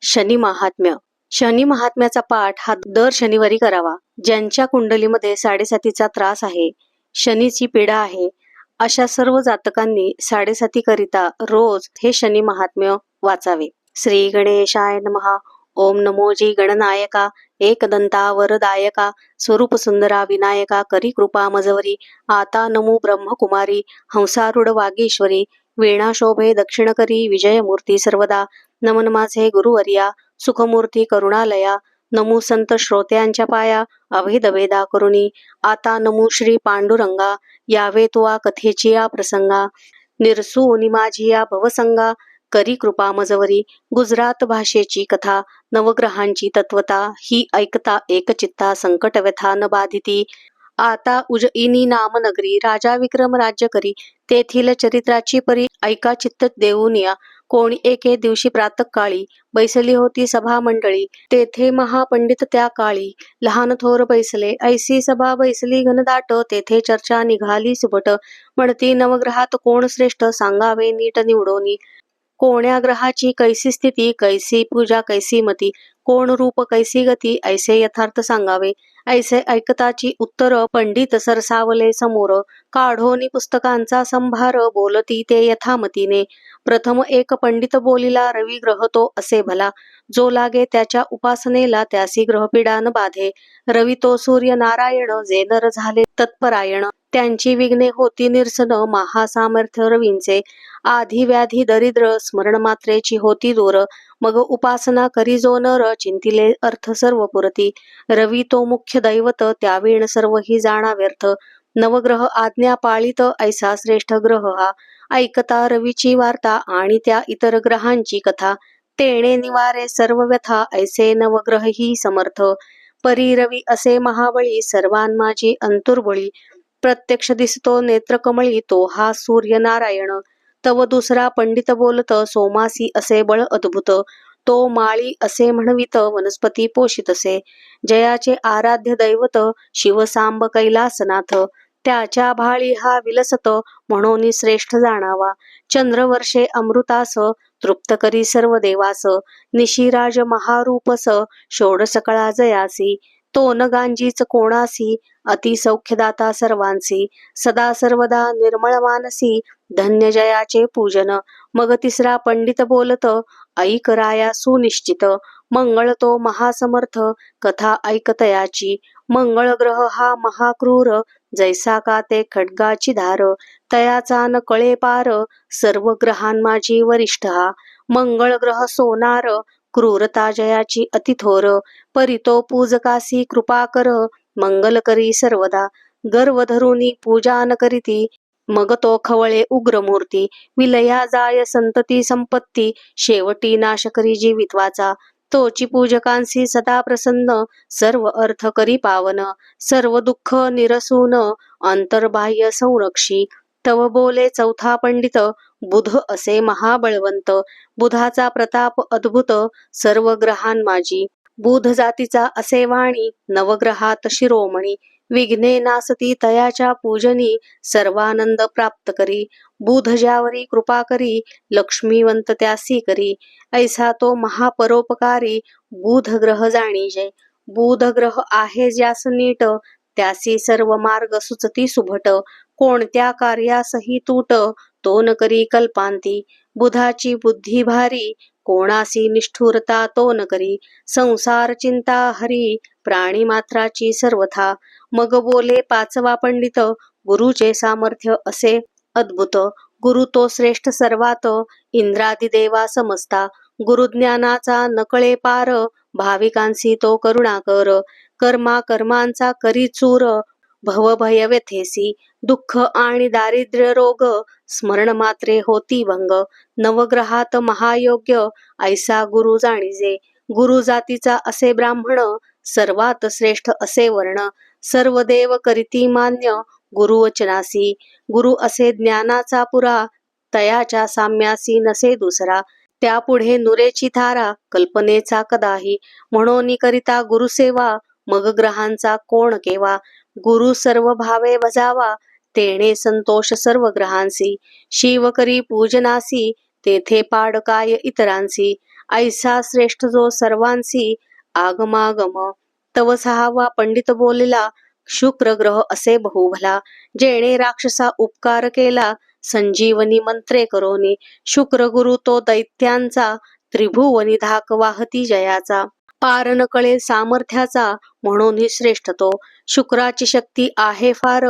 शनी महात्म्य. शनी महात्म्याचा पाठ हा दर शनिवारी करावा. ज्यांच्या कुंडलीमध्ये साडेसातीचा त्रास आहे, शनीची पीडा आहे, अशा सर्व जातकांनी साडेसाती करिता रोज हे शनी महात्म्य वाचावे. श्री गणेशाय नमः. ओम नमो जी गणनायका एकदंता वरदायका स्वरूप सुंदरा विनायका करी कृपा मजवरी आता नमो ब्रह्मकुमारी हंसारूढ वागीश्वरी वीणा शोभे दक्षिण करी विजयमूर्ती सर्वदा नमन माझे गुरुवर्या सुखमूर्ती करुणालया नमो संत श्रोत्यांच्या पाया अभेद वेदा करुणी आता नमो श्री पांडुरंगा यावे तुआ कथेची या प्रसंगा निरसूनी माझी या भवसंगा करी कृपा मजवरी. गुजरात भाषेची कथा नवग्रहांची तत्वता ही ऐकता एकचित्ता संकट व्यथा न बाधिती. आता उज्जयिनी नामनगरी राजा विक्रम राज्य करी तेथील चरित्राची परी ऐका चित्त देऊन या. कोणी एके दिवशी प्रातःकाळी बैसली होती सभा मंडळी तेथे महापंडित त्या काळी लहान थोर बैसले ऐसी सभा बैसली घनदाट तेथे चर्चा निघाली सुबट म्हणती नवग्रहात कोण श्रेष्ठ सांगावे नीट निवडोनी कोण्या ग्रहाची कैसी स्थिती कैसी पूजा कैसी मती कोण रूप कैसी गती ऐसे यथार्थ सांगावे. ऐसे ऐकताची उत्तर पंडित सरसावले समोर काढोनी पुस्तकांचा संभार बोलती ते यथामतीने. प्रथम एक पंडित बोलिला रवी ग्रह तो असे भला जो लागे त्याच्या उपासनेला त्यासी ग्रहपीडा न बाधे. रवी तो सूर्य नारायण जे नर झाले तत्परायण त्यांची विघ्ने होती निरसन महासामर्थ्य रवींचे. आधी व्याधी दरिद्र स्मरण मात्रेची होती दूर मग उपासना करी जो नर चिंतिले अर्थ सर्व पुरती. रवी तो मुख्य दैवत त्यावेण सर्वही जाणा व्यर्थ नवग्रह आज्ञा पाळीत ऐसा श्रेष्ठ ग्रह हा. ऐकता रवीची वार्ता आणि त्या इतर ग्रहांची कथा तेणे निवारे सर्व व्यथा ऐसे नवग्रहही समर्थ. परी रवी असे महाबळी सर्वांमाजी अंतुर्बळी प्रत्यक्ष दिसतो नेत्रकमळी तो हा सूर्य नारायण. तव दुसरा पंडित बोलत सोमासी असे बळ अद्भुत तो माळी असे म्हणवित वनस्पती पोषितसे. जयाचे आराध्य दैवत शिवसांब कैलासनाथ त्याच्या भाळी हा विलसत म्हणून श्रेष्ठ जाणावा. चंद्रवर्षे अमृतास तृप्त करी सर्व देवास निशिराज महारूपस षोडसकळा जयासी तो न गांजीच कोणासी अति सौख्यदाता सर्वांसी सदा सर्वदा निर्मळ मानसी धन्य जयाचे पूजन. मग तिसरा पंडित बोलत ऐक राया सुनिश्चित मंगळ तो महासमर्थ कथा ऐकतयाची. मंगळ ग्रह हा महाक्रूर जैसा का ते खड्गाची धार तयाचा न कळे पार सर्व ग्रहांमाजी वरिष्ठ हा. मंगळ ग्रह सोनार क्रूरता जयाची अतिथोर परी तो पूजकासी कृपा कर मंगल करी सर्वदा. गर्व धरुनी पूजा न करीती मग तो खवळे उग्रमूर्ती विलया जाय संतती संपत्ती शेवटी नाश करी जीवित्वाचा. तोची पूजकांसी सदा प्रसन्न सर्व अर्थ करी पावन सर्व दुःख निरसून अंतर्बाह्य संरक्षी. तव बोले चौथा पंडित बुध असे महाबळवंत बुधाचा प्रताप अद्भुत सर्व ग्रहांमाजी. बुध जातीचा असे वाणी नवग्रहात शिरोमणी विघ्ने नासती तयाच्या पूजनी सर्वानंद प्राप्त करी. बुध ज्यावरी कृपा करी लक्ष्मीवंत त्यासी करी ऐसा तो महापरोपकारी बुध ग्रह जाणीजे. बुध ग्रह आहे ज्यास नीट त्यासी सर्व मार्ग सुचती सुभट कोणत्या कार्यासही तूट तो न करी कल्पांती. बुधाची बुद्धी भारी कोणासी निष्ठुरता तो न करी संसार चिंता हरी प्राणी मात्राची सर्वथा. मग बोले पाचवा पंडित गुरुचे सामर्थ्य असे अद्भुत गुरु तो श्रेष्ठ सर्वात इंद्रादी देवा समजता. गुरुज्ञानाचा नकळे पार भाविकांसी तो करुणाकर कर्मा कर्मांचा करी चूर भवभय व्यथेसी दुःख आणि दारिद्र्य रोग स्मरण मात्रे होती भंग. नवग्रहात महायोग्य ऐसा गुरु जाणीजे. गुरु जातीचा असे ब्राह्मण सर्वात श्रेष्ठ असे वर्ण सर्व देव करीती मान्य गुरुवचनासी. गुरु असे ज्ञानाचा पुरा तयाच्या साम्यासी नसे दुसरा त्यापुढे नुरेची थारा कल्पनेचा कदाही म्हणून करिता गुरुसेवा मग ग्रहांचा कोण केवा. गुरु सर्व भावे बजावा तेणे संतोष सर्व ग्रहांसी शिव करी पूजनासी तेथे पाड काय इतरांसी. ऐसा श्रेष्ठ जो सर्वांसी आगमागम. तव सहावा पंडित बोलिला, शुक्र ग्रह असे बहुभला. जेणे राक्षसा उपकार केला, संजीवनी मंत्रे करोनी. शुक्र गुरु तो दैत्यांचा, त्रिभुवनी धाक वाहती जयाचा. पार न कळे सामर्थ्याचा, म्हणून ही श्रेष्ठ तो. शुक्राची शक्ती आहे फार,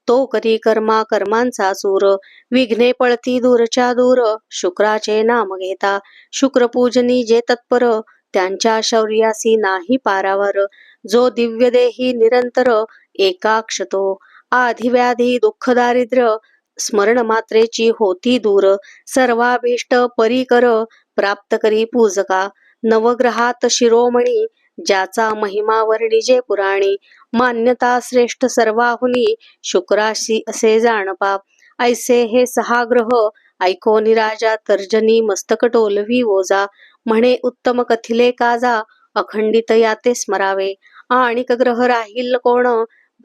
तो करी कर्मांचा चूर. विघ्ने पळती दूरच्या दूर, शुक्राचे नाम घेता. शुक्रपूजनी जे तत्पर, त्यांच्या शौर्यासी नाही पारावर. जो दिव्य देही निरंतर, एकाक्ष तो. आधिव्याधी दुःख दारिद्र्य, स्मरण मात्रेची होती दूर. सर्वाभीष्ट परिकर, प्राप्त करी पूजका. नवग्रहात शिरोमणी, ज्याचा महिमा वर्णिजे पुराणी. मान्यता श्रेष्ठ सर्वाहुनी, शुक्राशी असे जाणपा. ऐसे हे 6 ग्रह, ऐकोनी राजा तर्जनी मस्तक टोलवी ओजा. म्हणे उत्तम कथिले काजा, अखंडित याते स्मरावे. आणिक ग्रह राहील कोण,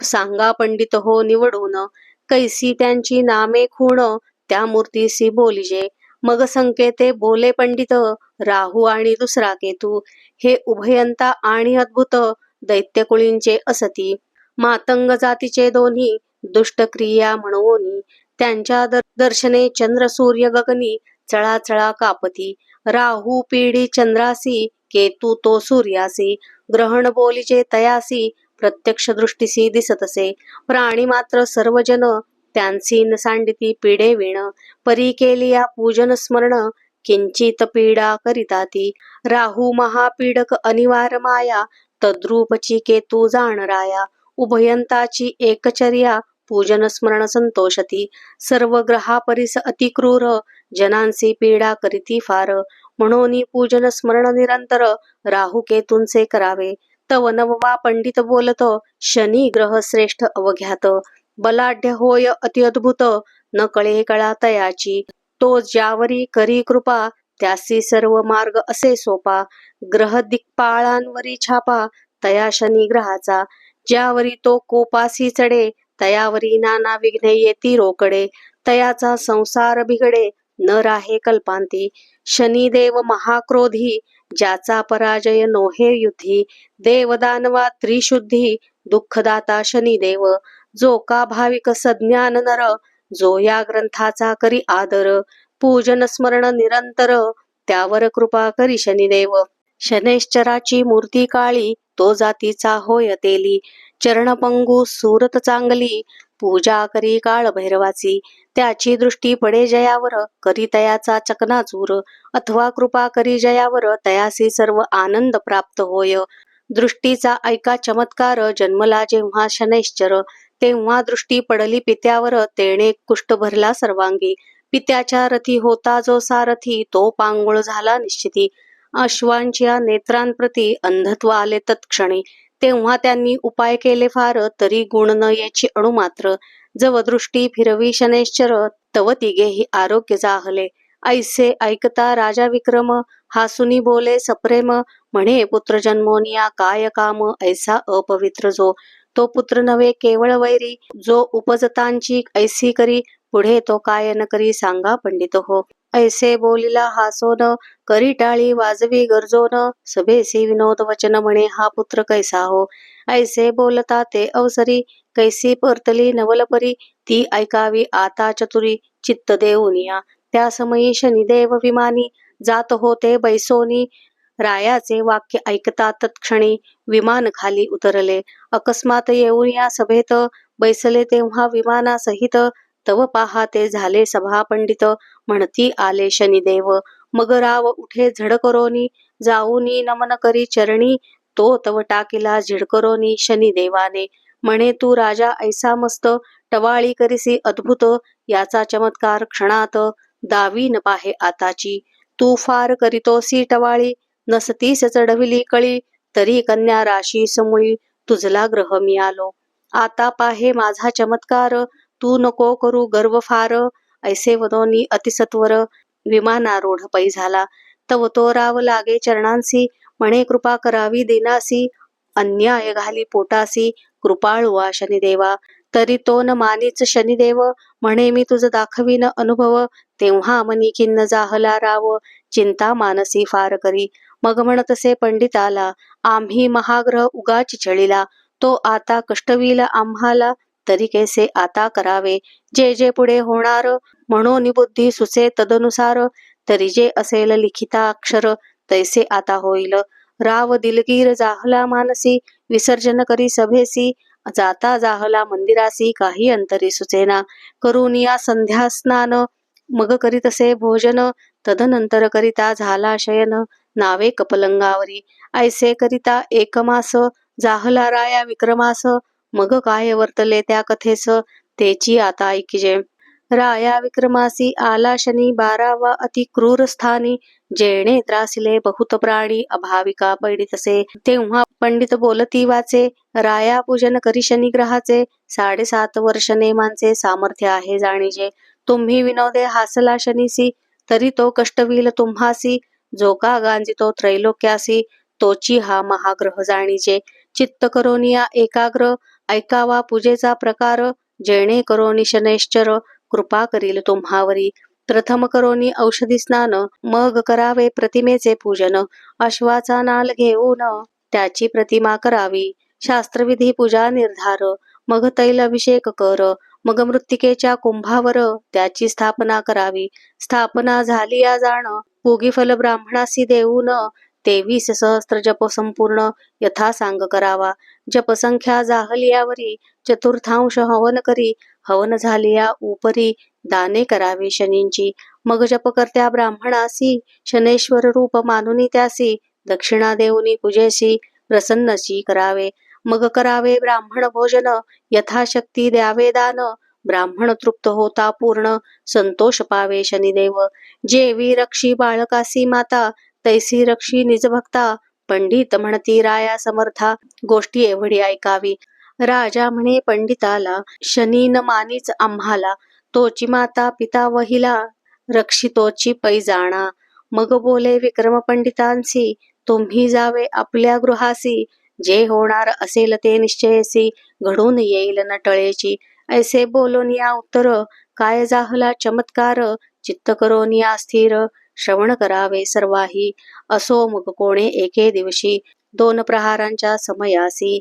सांगा पंडित हो निवडून. कैसी त्यांची नामे खूण, त्या मूर्तीसी बोलिजे. मग संकेते बोले पंडित, राहू आणि दुसरा केतू. हे उभयंता आणि अद्भुत, दैत्यकुळींचे असती. मातंग जातीचे दोन्ही, दुष्ट क्रिया म्हणूनी. त्यांच्या दर्शने चंद्र सूर्य गगनी, चळाचळा कापती. राहू पीडी चंद्रासी, केतू तो सूर्यासी. ग्रहण बोलिजे तयासी, प्रत्यक्ष दृष्टीसी दिसतसे. प्राणी मात्र सर्वजन, त्यांची न सांडिती पीडे विण. परी केलिया पूजन स्मरण, किंचित पीडा करिताती. राहू महापीडक अनिवार्य माया, तद्रूपची केतू जाणराया. उभयंताची एकचर्या, पूजन स्मरण संतोषती. सर्व ग्रहा परिस अतिक्रूर, जनांची पीडा करीती फार. म्हणून पूजन स्मरण निरंतर, राहू केतूंचे करावे. तव नववा पंडित बोलतो, शनी ग्रह श्रेष्ठ अवघ्यात. बलाढ्य होय अति अद्भुत, न कळे कळा तयाची. तो ज्यावरी करी कृपा, त्यासी सर्व मार्ग असे सोपा. ग्रह दिक्पाळांवरी छापा, तया शनी ग्रहाचा. ज्यावरी तो कोपासी चढे, तयावरी नाना विघ्ने येती रोकडे. तयाचा संसार बिघडे, न राहे कल्पांती. शनिदेव महाक्रोधी, ज्याचा पराजय नोहे युद्धी. देवदानवा त्रिशुद्धी, दुःखदाता शनिदेव. जो का भाविक सज्ञान नर, जो या ग्रंथाचा करी आदर. पूजन स्मरण निरंतर, त्यावर कृपा करी शनिदेव. शनैश्चराची मूर्ती काळी, तो जातीचा होय तेली. चरणपंगू सूरत चांगली, पूजा करी काळ भैरवाची. त्याची दृष्टी पडे जयावर, करी तयाचा चकनाचूर. अथवा कृपा करी जयावर, तयासी सर्व आनंद प्राप्त होय. दृष्टीचा ऐका चमत्कार, जन्मला जेव्हा शनैश्चर. तेव्हा दृष्टी पडली पित्यावर, तेणे कुष्ठ भरला सर्वांगी. पित्याच्या रथी होता जो सारथी, तो पांगुळ झाला निश्चिती. अश्वांच्या नेत्रांप्रती अंधत्व आले तत्क्षणी. तेव्हा त्यांनी उपाय केले फार, तरी गुण न याची अणुमात्र. जव दृष्टी फिरवी शनैश्चर, तव तिघेही आरोग्य जाहले. ऐसे ऐकता राजा विक्रम, हासुनी बोले सप्रेम. म्हणे पुत्र जन्मोनिया काय काम, ऐसा अपवित्र जो. तो पुत्र नव्हे केवळ वैरी, जो उपजतांची ऐसी करी. पुढे तो काय न करी सांगा पंडित हो. ऐसे बोलिला हासोन, करी टाळी वाजवी गरजोन. सभेसी विनोद वचन म्हणे हा पुत्र कैसा हो. ऐसे बोलता ते अवसरी, कैसी परतली नवलपरी. ती ऐकावी आता चतुरी, चित्त देऊनिया. त्या समयी शनिदेव विमानी, जात होते बैसोनी. रायाचे वाक्य ऐकता तत्क्षणी, विमान खाली उतरले. अकस्मात येऊन या सभेत, बैसले तेव्हा विमानासहित. तव पाहाते झाले सभा पंडित, म्हणती आले शनिदेव. मग राव उठे झड करोनी, जाऊनी नमन करी चरणी. तो तव टाकीला झिड करोनी शनिदेवाने. म्हणे तू राजा ऐसा मस्त, टवाळी करीसी अद्भुत. याचा चमत्कार क्षणात, दावी न पाहे आताची. तू फार करीतोसी टवाळी, नसतीस चढविली कळी. तरी कन्या राशी समूळी, तुझला ग्रह मिळालो. आता पाहे माझा चमत्कार, तू नको करू गर्व फार. ऐसे वदोनी अतिसत्वर, विमानारूढ पै झाला. तव तो राव लागे चरणांसी, म्हणे कृपा करावी दीनासी. अन्याय घाली पोटासी, कृपाळुवा शनिदेवा. तरी तो न मानीच शनिदेव, म्हणे मी तुझ दाखवीन अनुभव, तेव्हा मनी खिन्न जाहला राव, चिंता मानसी फार करी. मग म्हणतसे पंडिताला, आम्ही महाग्रह उगाच छळीला, तो आता कष्टविल आम्हाला, तरी कैसे आता करावे. जे जे पुढे होणार, म्हणून बुद्धी सुचे तदनुसार, तरी जे असेल लिखिता अक्षर, तैसे आता होईल. राव दिलगीर जाहला मानसी, विसर्जन करी सभेसी, जाता जाहला मंदिरासी, काही अंतरी सुचेना. करुनिया संध्या स्नान, मग करीतसे भोजन, तदनंतर करिता झाला शयन, नावे कपलंगावरी. ऐसे करिता एकमास, जाहला राया विक्रमास, मग काय वर्तले त्या कथेस, तेची आता ऐकिजे. राया विक्रमासी आला शनी, 12वा अति क्रूर स्थानी, जेणे त्रासिले बहुत प्राणी, अभाविका पीडितसे. तेव्हा पंडित बोलती वाचे, राया पूजन करी शनी ग्रहाचे, 7.5 वर्ष नेमांचे सामर्थ्य आहे जाणीजे. तुम्ही विनोदे हासला शनीसी, तरी तो कष्टविल तुम्हासी, जो का गांजितो त्रैलोक्यासी, तोची हा महाग्रह जाणीजे. चित्त करोनिया एकाग्र, ऐकावा पूजेचा प्रकार, जेणे करोनी शनैश्चर, कृपा करील तुम्हावरी. प्रथम करोनी औषधी स्नान, मग करावे प्रतिमेचे पूजन, अश्वाचा नाल घेऊन त्याची प्रतिमा करावी. शास्त्रविधी पूजा निर्धार, मग तैल अभिषेक कर, मग मृत्तिकेच्या कुंभावर त्याची स्थापना करावी. स्थापना झाली या जाण, पूगी फल ब्राह्मणासी देऊन, 23 सहस्त्र जप संपूर्ण यथासांग करावा. जपसंख्या जाहलियावरी, चतुर्थांश हवन करी, हवन झालिया उपरी, दाने करावी शनींची. मग जपकर्त्या ब्राह्मणासी, शनेश्वर रूप मानुनी त्यासी, दक्षिणा देऊनी पूजेसी, प्रसन्नची करावे. मग करावे ब्राह्मण भोजन, यथाशक्ती द्यावे दान, ब्राह्मण तृप्त होता पूर्ण, संतोष पावे शनिदेव. जेवी रक्षी बाळकासी माता, तैसी रक्षी निजभक्ता, पंडित म्हणती राया समर्था, गोष्टी एवढी ऐकावी. राजा म्हणे पंडिताला, शनी न मानीच आम्हाला, तोची माता पिता वहिला, रक्षितोची पै जाणा. मग बोले विक्रम पंडितांसी, तुम्ही जावे आपल्या गृहासी, जे होणार असेल ते निश्चयसी, घडून येईल न टळेची. ऐसे बोलून या उत्तर, काय जाहला चमत्कार, चित्त करोन या स्थिर, श्रवण करावे सर्वाही. असो मग कोणे एके दिवशी, 2 प्रहारांच्या समयासी,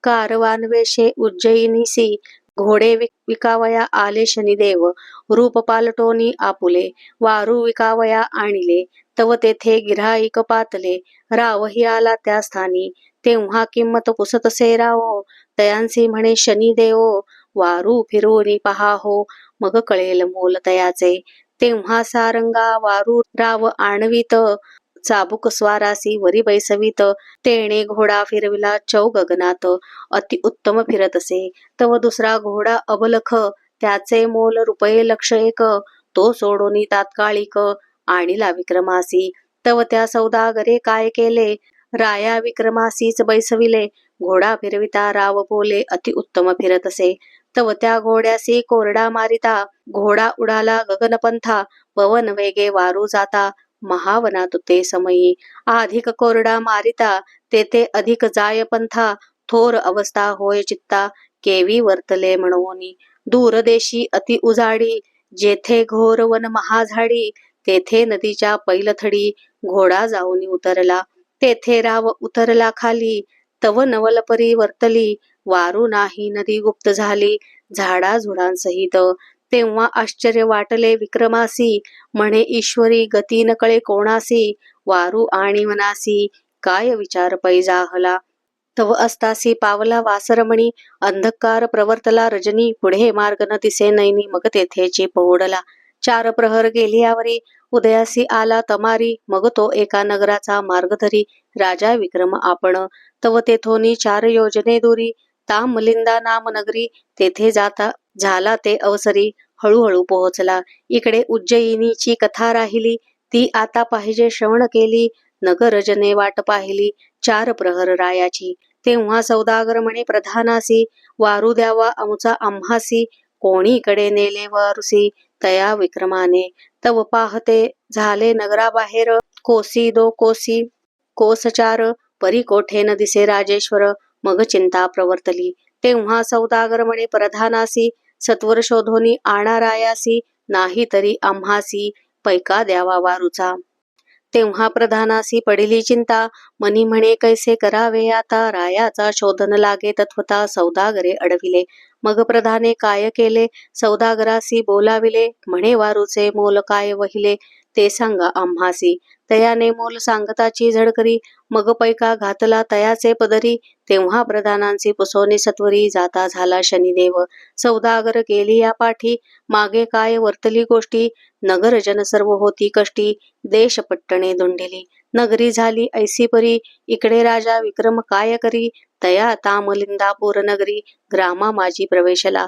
कारवानवेशे उज्जयिनीसी, घोडे विकावया आले शनिदेव, रूप पालटोनी आपुले, वारू विकावया आणिले, तव तेथे गिऱ्हाईक पातले, रावही आला त्या स्थानी. तेव्हा किंमत पुसतसे रावो, तयांसी म्हणे शनिदेव, वारू फिरवून पहा हो, मग कळेल मोल तयाचे. तेव्हा सारंगा वारू राव आणवीत, चाबुक स्वारासी वरी बैसवीत, तेणे घोडा फिरविला चौ गगनात, अति उत्तम फिरतसे. तव दुसरा घोडा अबलख, त्याचे मोल रुपये 1,00,000 तो सोडून तात्कालिक आणिला विक्रमासी. तव त्या सौदागरे काय केले, राया विक्रमासीच बैसविले, घोडा फिरविता राव बोले अति उत्तम फिरतसे. तव त्या घोड्यासी कोरडा मारिता, घोडा उडाला गगनपंथा, पवन वेगे वारू जाता, महावनात ते समयी. अधिक कोरडा मारिता, तेथे अधिक जाय पंथा, थोर अवस्था होय चित्ता, केवी वर्तले म्हणूनी. दूरदेशी अति उजाडी, जेथे घोर वन महाझाडी, तेथे नदीच्या पैलथडी, घोडा जाऊन उतरला. तेथे राव उतरला खाली, तव नवलपरी वर्तली, वारू नाही नदी गुप्त झाली, झाडाझुडांसहित. तेव्हा आश्चर्य वाटले विक्रमासी, म्हणे ईश्वरी गती न कळे कोणासी, वारू आणि वनासी, काय विचार पै जाहला. तव असतासी पावला वासरमणी, अंधकार प्रवर्तला रजनी, पुढे मार्ग न दिसे नैनी, मग तेथे चीप उडला. 4 प्रहर गेलियावरी, उदयासी आला तमारी, मग तो एका नगराचा मार्ग धरी, राजा विक्रम आपण. तव तेथोनी 4 योजने दुरी, तामलिंदा नाम नगरी, तेथे जाता झाला ते अवसरी, हळूहळू पोहोचला. इकडे उज्जयिनीची कथा राहिली, ती आता पाहिजे श्रवण केली. नगरजने वाट पाहिली 4 प्रहर रायाची. तेव्हा सौदागर म्हणे प्रधानासी, वारू द्यावा आमचा आम्हासी, कोणीकडे नेले वारुसी, तया विक्रमाने. तव पाहते झाले नगराबाहेर, कोसी 2 कोसी, कोस 4, परी कोठे न दिसे राजेश्वर, मग चिंता प्रवर्तली. तेव्हा सौदागर म्हणे प्रधानासी, सत्वर शोधोनी आणारायासी, नाही तरी आम्हासी पैका द्यावा वारूचा. तेव्हा प्रधानासी पडिली चिंता, मनी म्हणे कैसे करावे आता, रायाचा शोधन लागे तत्वता, सौदागरे अडविले. मग प्रधाने काय केले, सौदागरासी बोलाविले, म्हणे वारूचे मोल काय वहिले, ते सांगा आम्हासी. तयाने मोल सांगताची झडकरी, मग पैका घातला तयाचे पदरी. तेव्हा प्रधानांची पुसोनी सत्वरी, जाता झाला शनिदेव. सौदागर गेली या पाठी, मागे काय वर्तली गोष्टी, नगर जन सर्व होती कष्टी, देश पट्टणे धुंडिली. नगरी झाली ऐसी परी, इकडे राजा विक्रम काय करी, तया तामलिंदापूर नगरी, ग्रामा माझी प्रवेशला.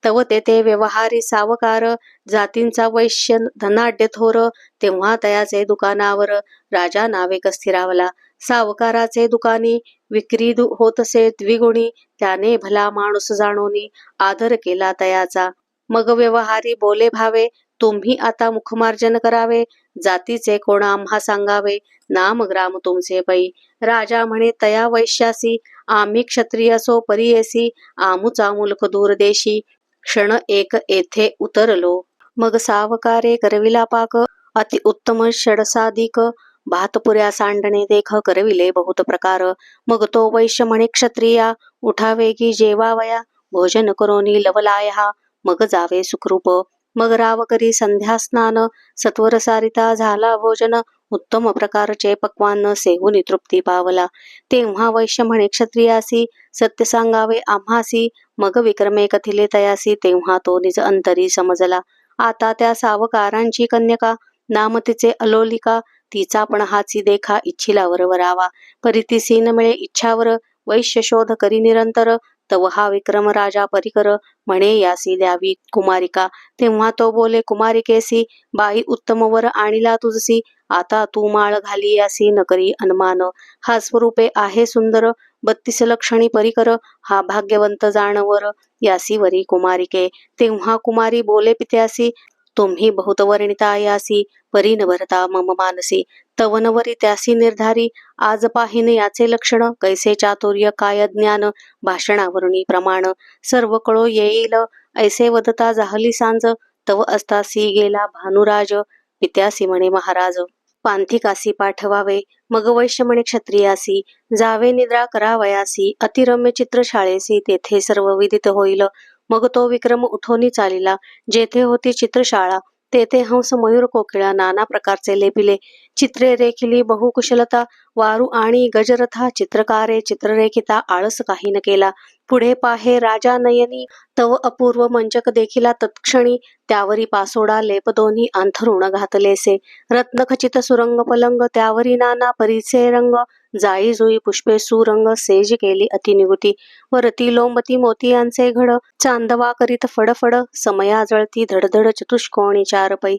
तव तेथे व्यवहारी सावकार, जातींचा वैश्य धनाढ्य थोर. तेव्हा तयाचे दुकानावर, राजा नावेक स्थिरावला. सावकाराचे दुकानी, विक्री होतसे द्विगुणी, त्याने भला माणूस जाणोनी, आदर केला तयाचा. मग व्यवहारी बोले भावे, तुम्ही आता मुखमार्जन करावे, जातीचे कोण आम्हा सांगावे, नाम ग्राम तुमचे पै. राजा म्हणे तया वैश्यासी, आम्ही क्षत्रिय सो परियेसी, आमुचा मुलक दूर देशी, क्षण एक येथे उतरलो. मग सावकारे करविला पाक, अति उत्तम षडसाधिक, भातपुऱ्या सांडणे देख करविले बहुत प्रकार. मग तो वैश्य म्हणे क्षत्रिया, उठावे की जेवावया, भोजन करोनी लवलाया, मग जावे सुखरूप. मग राव करी संध्या स्नान, सत्वर सारिता झाला भोजन, उत्तम प्रकारचे पक्वान्न सेवून तृप्ती पावला. तेव्हा वैश्य म्हणे क्षत्रियासी, सत्य सांगावे आम्हासी, मग विक्रमे कथिले तयासी. तेव्हा तो निज अंतरी समजला. आता त्या सावकारांची कन्यका, नाम तिचे अलोलिका, तिचा पण हाची देखा इच्छिला वरवरावा. परितिसी न मिळे इच्छावर, वैश्य शोध करी निरंतर. तव हा विक्रम राजा परिकर, म्हणे यासी द्यावी कुमारिका. तेव्हा तो बोले कुमारिकेसी, बाई उत्तम वर आणिला तुझसी, आता तू माळ घाली यासी न करी अनुमान. हा स्वरूपे आहे सुंदर, 32 लक्षणी परिकर, हा भाग्यवंत जानवर, यासी वरी कुमारिके. तेव्हा कुमारी बोले पित्यासी, तुम्ही बहुत वर्णिता यासी, परी न भरता मम मानसी. तवनवरी त्यासी निर्धारी, आज पाहिन याचे लक्षण, कैसे चातुर्य काय ज्ञान, भाषणावरुणी प्रमाण. सर्व कळो येईल ऐसे वदता जाहली सांज, तव असतासी गेला भानुराज, पित्यासी म्हणे महाराज. पांथिकासी पाठवावे, मग वैश्य म्हणे क्षत्रियासी, जावे निद्रा करावयासी, अतिरम्य चित्रशाळेसी, तेथे सर्व विदित होईल. मग तो विक्रम उठोनी चालिला, जेथे होती चित्रशाळा, तेथे हंस मयूर कोकिळा नाना प्रकारचे लेपिले. चित्रे रेखिली बहुकुशलता, वारू आणि गजरथा, चित्रकारे चित्ररेखिता आळस काही न केला. पुढे पाहे राजा नयनी, तव अपूर्व मंचक देखिला तत्क्षणी, त्यावरी पासोडा लेप दोन्ही अंथरुण घातलेसे. रत्नखचित सुरंग पलंग, त्यावरी नाना परीचे रंग, जाई जुई पुष्पे सुरंग, सेज केली अतिनिगुती. वरती लोंबती मोतियांचे घड, चांदवा करीत फडफड, समया जळती धडधड चतुष्कोणी चार पै.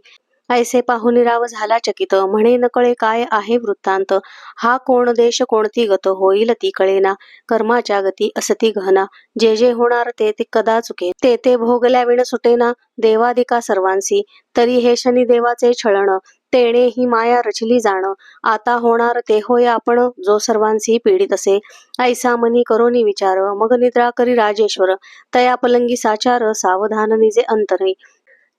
ऐसे पाहून राव झाला चकित, म्हणे नकळे काय आहे वृत्तांत. हा कोण देश कोणती गत, होईल ती कळेना, कर्माच्या गती असती गहना. जे जे होणार ते ते कदा चुके, ते ते भोगल्या विण सुटेना. देवादिका सर्वांसी, तरी हे शनी देवाचे छळण, तेणे ही माया रचली जाण. आता होणार ते होय आपण, जो सर्वांसी पीडित असे. ऐसा मनी करोनी विचार, मग निद्रा करी राजेश्वर, तया पलंगी साचार, सावधान निजे अंतरे.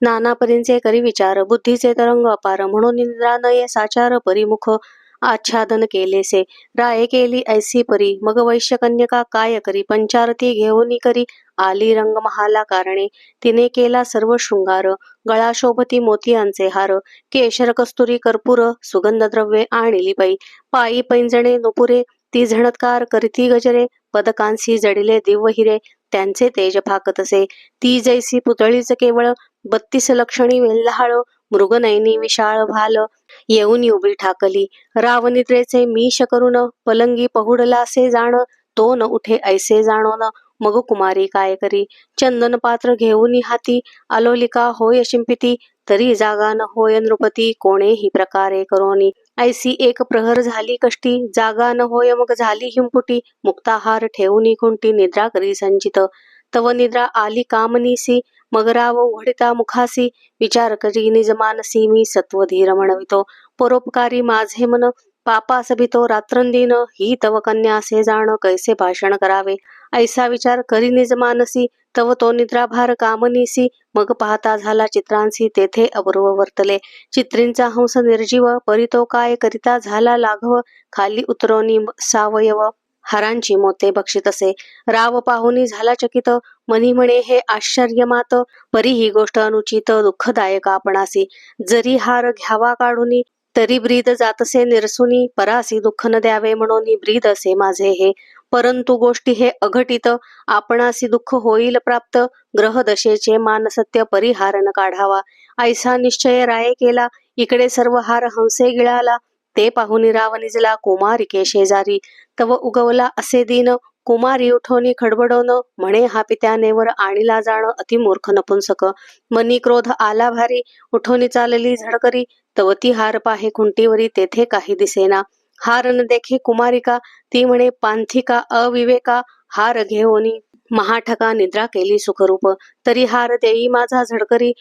नाना परींचे करी विचार, बुद्धीचे तरंग अपार, म्हणून निद्रा नये साचार, परिमुख आच्छादन केलेसे. राये केली ऐसी परी, मग वैश्य कन्यका काय करी, पंचारती घेऊनी करी, आली रंग महाला कारणे. तिने केला सर्व शृंगार, गळा शोभती मोतियांचे हार, केशर कस्तुरी कर्पूर, सुगंध द्रव्ये आणिली पै. पायी पैंजणे नुपुरे, ती झणत्कार करीती गजरे, पदकांसी जडिले दिव्य हिरे, त्यांचे तेज फाकतसे. ती जैसी पुतळीच केवळ, 32 लक्षणी वेल्हाळ, मृगनयनी विशाळ भाल, येऊन उभी ठाकली. रावनिद्रेचे मीश करून, पलंगी पहुडलासे जाण, तो न उठे ऐसे जाणोन. मग कुमारी काय करी, चंदन पात्र घेऊनी हाती, अलोलिका होय शिंपिती, तरी जागा न होय नृपती, कोणेही प्रकारे करोनी. ऐसी एक प्रहर झाली कष्टी, जागा न होय मग झाली हिंपुटी, मुक्ताहार ठेवूनी खुंटी, निद्रा करी संचित. तव निद्रा आली कामनीसी, मग राव उघडिता मुखासी, विचार करी निज मानसी, मी सत्वधीर म्हणवितो, परोपकारी माझे मन, पापास भीतो रात्रंदिन ही तव कन्या असे जाण कैसे भाषण करावे. ऐसा विचार करी निज मानसी तव तो निद्राभार कामनीसी. मग पाहता झाला चित्रांसी तेथे अपूर्व वर्तले. चित्रींचा हंस निर्जीव परी तो काय करिता झाला लाघव. खाली उतरोनी सावयव हारांची मोते बक्षित असे. राव पाहुनी झाला चकित मनी म्हणे हे आश्चर्य मात. परी ही गोष्ट अनुचित दुःखदायक आपणासी. जरी हार घ्यावा काढूनी तरी ब्रीद जातसे निरसुनी. परासी दुःख न द्यावे म्हणून ब्रीद असे माझे हे. परंतु गोष्टी हे अघटित आपणासी दुःख होईल प्राप्त. ग्रह दशेचे मान सत्य परिहार न काढावा. ऐसा निश्चय राये केला इकडे सर्व हार हंसे गिळाला. ते पाहुनी राव निजला कुमारिके शेजारी. तव उगवला असे दिन कुमारी उठोनी खडबडोन म्हणे हा पित्याने वर आणीला जाण अतिमूर्ख नपुंसक. मनी क्रोध आला भारी उठोनी चालली झडकरी. तव ती हार पाहे खुंटीवरी तेथे काही दिसेना. हार न देखे कुमारिका ती म्हणे पांथिका अविवेका. हार घेऊनी महाठका निद्रा केली सुखरूप. तरी हार देई माझा झडकरी.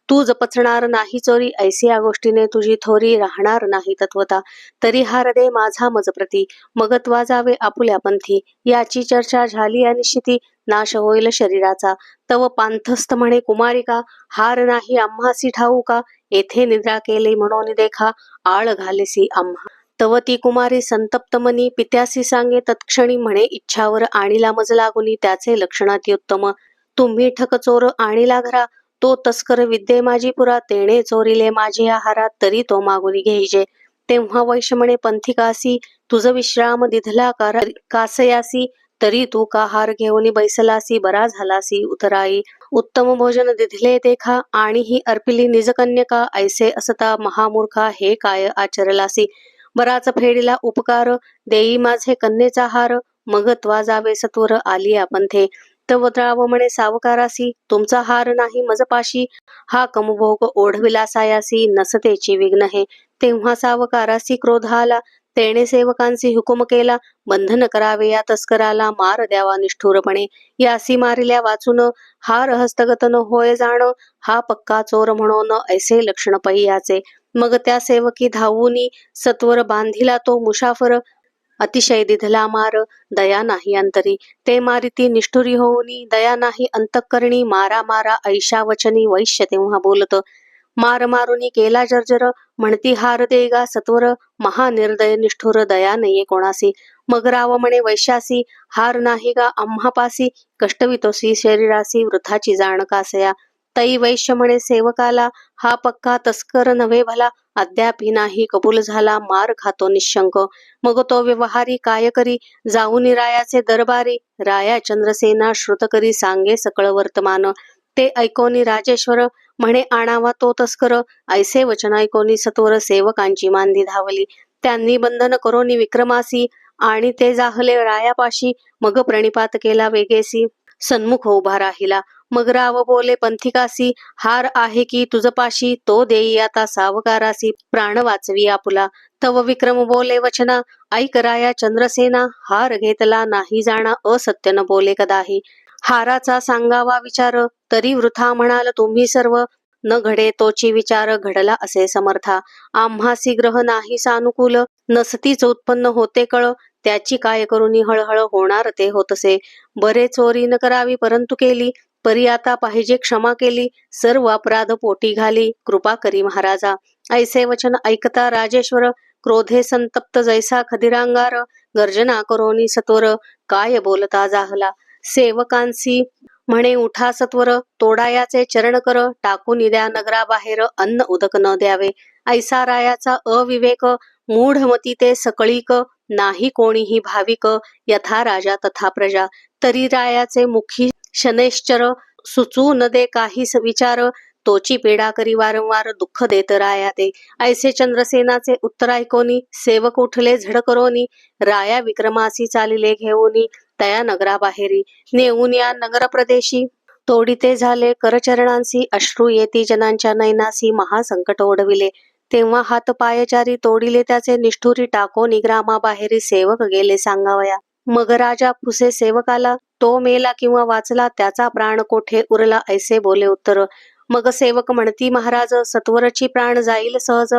तू जपचणार नाही चोरी ऐसी या गोष्टीने तुझी थोरी राहणार नाही तत्वता. तरी हार दे माझा मजप्रती मग त्वा जावे आपुल्या पंथी. याची चर्चा झाली अनिश्चिती नाश होईल शरीराचा. तव पांथस्थ म्हणे कुमारिका हार नाही आम्हासी ठाऊका. येथे निद्रा केली म्हणून देखा आळ घालेसी आम्हा. तव ती कुमारी संतप्त मनी पित्यासी सांगे तत्क्षणी म्हणे इच्छावर आणीला मज लागुनी त्याचे लक्षण अत्युत्तम. तुम्ही ठक चोर आणीला घरा तो तस्कर विद्ये माझी पुरा. तेणे चोरिले माझे आहारा तरी तो मागुनी घेईजे. तेव्हा वैश्य म्हणे पंथिकासी तुझ विश्राम दिधला कासयासी. तरी तू का हार घेऊन बैसलासी बरा झालासी उतराई. उत्तम भोजन दिधले देखा आणि ही अर्पिली निजकन्यका. ऐसे असता महामूर्खा हे काय आचरलासी. बराच फेडिला उपकार देई माझे कन्येचा हार. मग त्वा जावे सत्वर आलिया पंथे. तव द्राव म्हणे सावकारासी तुमचा हार नाही मजपाशी. हा कमभोग ओढविला सायासी नसतेची विघ्न हे. तेव्हा सावकारासी क्रोध आला तेणे सेवकांसी हुकुम केला. बंधन करावे या तस्कराला मार द्यावा निष्ठुरपणे. यासी मारिल्या वाचून हार हस्तगत न होय जाण. हा पक्का चोर म्हणून ऐसे लक्षण पै याचे. मग त्या सेवकी धावूनी सत्वर बांधिला तो मुसाफर. अतिशय दिधला मार दया नाही अंतरी. ते मारिती निष्ठुरी होऊनी दया नाही अंतःकरणी. मारा मारा ऐशा वचनी वैश्य तेव्हा बोलत. मार मारुनी केला जर्जर म्हणती हार देगा सत्वर. महानिर्दय निष्ठुर दया नये कोणासी. मग राव म्हणे वैश्यासी हार नाही गा आम्हापासी. कष्टवितोसी शरीरासी वृथाची जाण कासया. तई वैश्य म्हणे सेवकाला हा पक्का तस्कर नव्हे भला. अद्यापि नाही कबूल झाला मार खातो निशंक. मग तो व्यवहारी काय करी जाऊनी रायाचे दरबारी. राया चंद्रसेना श्रुत करी सांगे सकळ वर्तमान. ते ऐकोनी राजेश्वर म्हणे आणावा तो तस्कर. ऐसे वचन ऐकोनी सत्वर सेवकांची मांदी धावली. त्यांनी बंधन करोनी विक्रमासी आणि ते जाहले रायापाशी. मग प्रणिपात केला वेगेसी सन्मुख उभा राहिला. मग राव बोले पंथिकासी हार आहे की तुझपाशी. तो देई आता सावकारासी प्राण वाचवी आपुला. तव विक्रम बोले वचना ऐक राया चंद्रसेना. हार घेतला नाही जाणा असत्य न बोले कदाही. हाराचा सांगावा विचार तरी वृथा म्हणाल तुम्ही सर्व. न घडे तोची विचार घडला असे समर्था. आम्हासी ग्रह नाही सानुकूल नसतीच उत्पन्न होते कळ. त्याची काय करुनी हळहळ होणार ते होतसे. बरे चोरी न करावी परंतु केली. परी आता पाहिजे क्षमा केली. सर्व अपराध पोटी घाली कृपा करी महाराजा. ऐसे वचन ऐकता राजेश्वर क्रोधे संतप्त जैसा खदिरांगार. गर्जना करोनी सत्वर काय बोलता जाहला. सेवकांसी म्हणे उठा सत्वर तोडायाचे चरण कर. टाकून द्या नगराबाहेर अन्न उदक न द्यावे. ऐसा रायाचा अविवेक मूढमती ते सकळीक. नाही कोणीही भाविक यथा राजा तथा प्रजा. तरी रायाचे मुखी शनैश्चर सुचू न दे काही विचार. तोची पीडा करी वारंवार दुःख देत राया ते. ऐसे चंद्रसेनाचे उत्तर ऐकोनी सेवक उठले झडकरोनी. राया विक्रमासी चालिले घेऊनी तया नगराबाहेरी. नेऊन या नगर प्रदेशी तोडिते झाले करचरणांसी. अश्रू येती जनांच्या नयनासी महासंकट ओढविले. तेव्हा हात पायचारी तोडिले त्याचे निष्ठुरी. टाकोनी ग्रामाबाहेरी सेवक गेले सांगावया. मग राजा पुसे सेवकाला तो मेला किंवा वाचला त्याचा प्राण कोठे उरला. ऐसे बोले उत्तर. मग सेवक म्हणती महाराज सत्वरची प्राण जाईल सहज.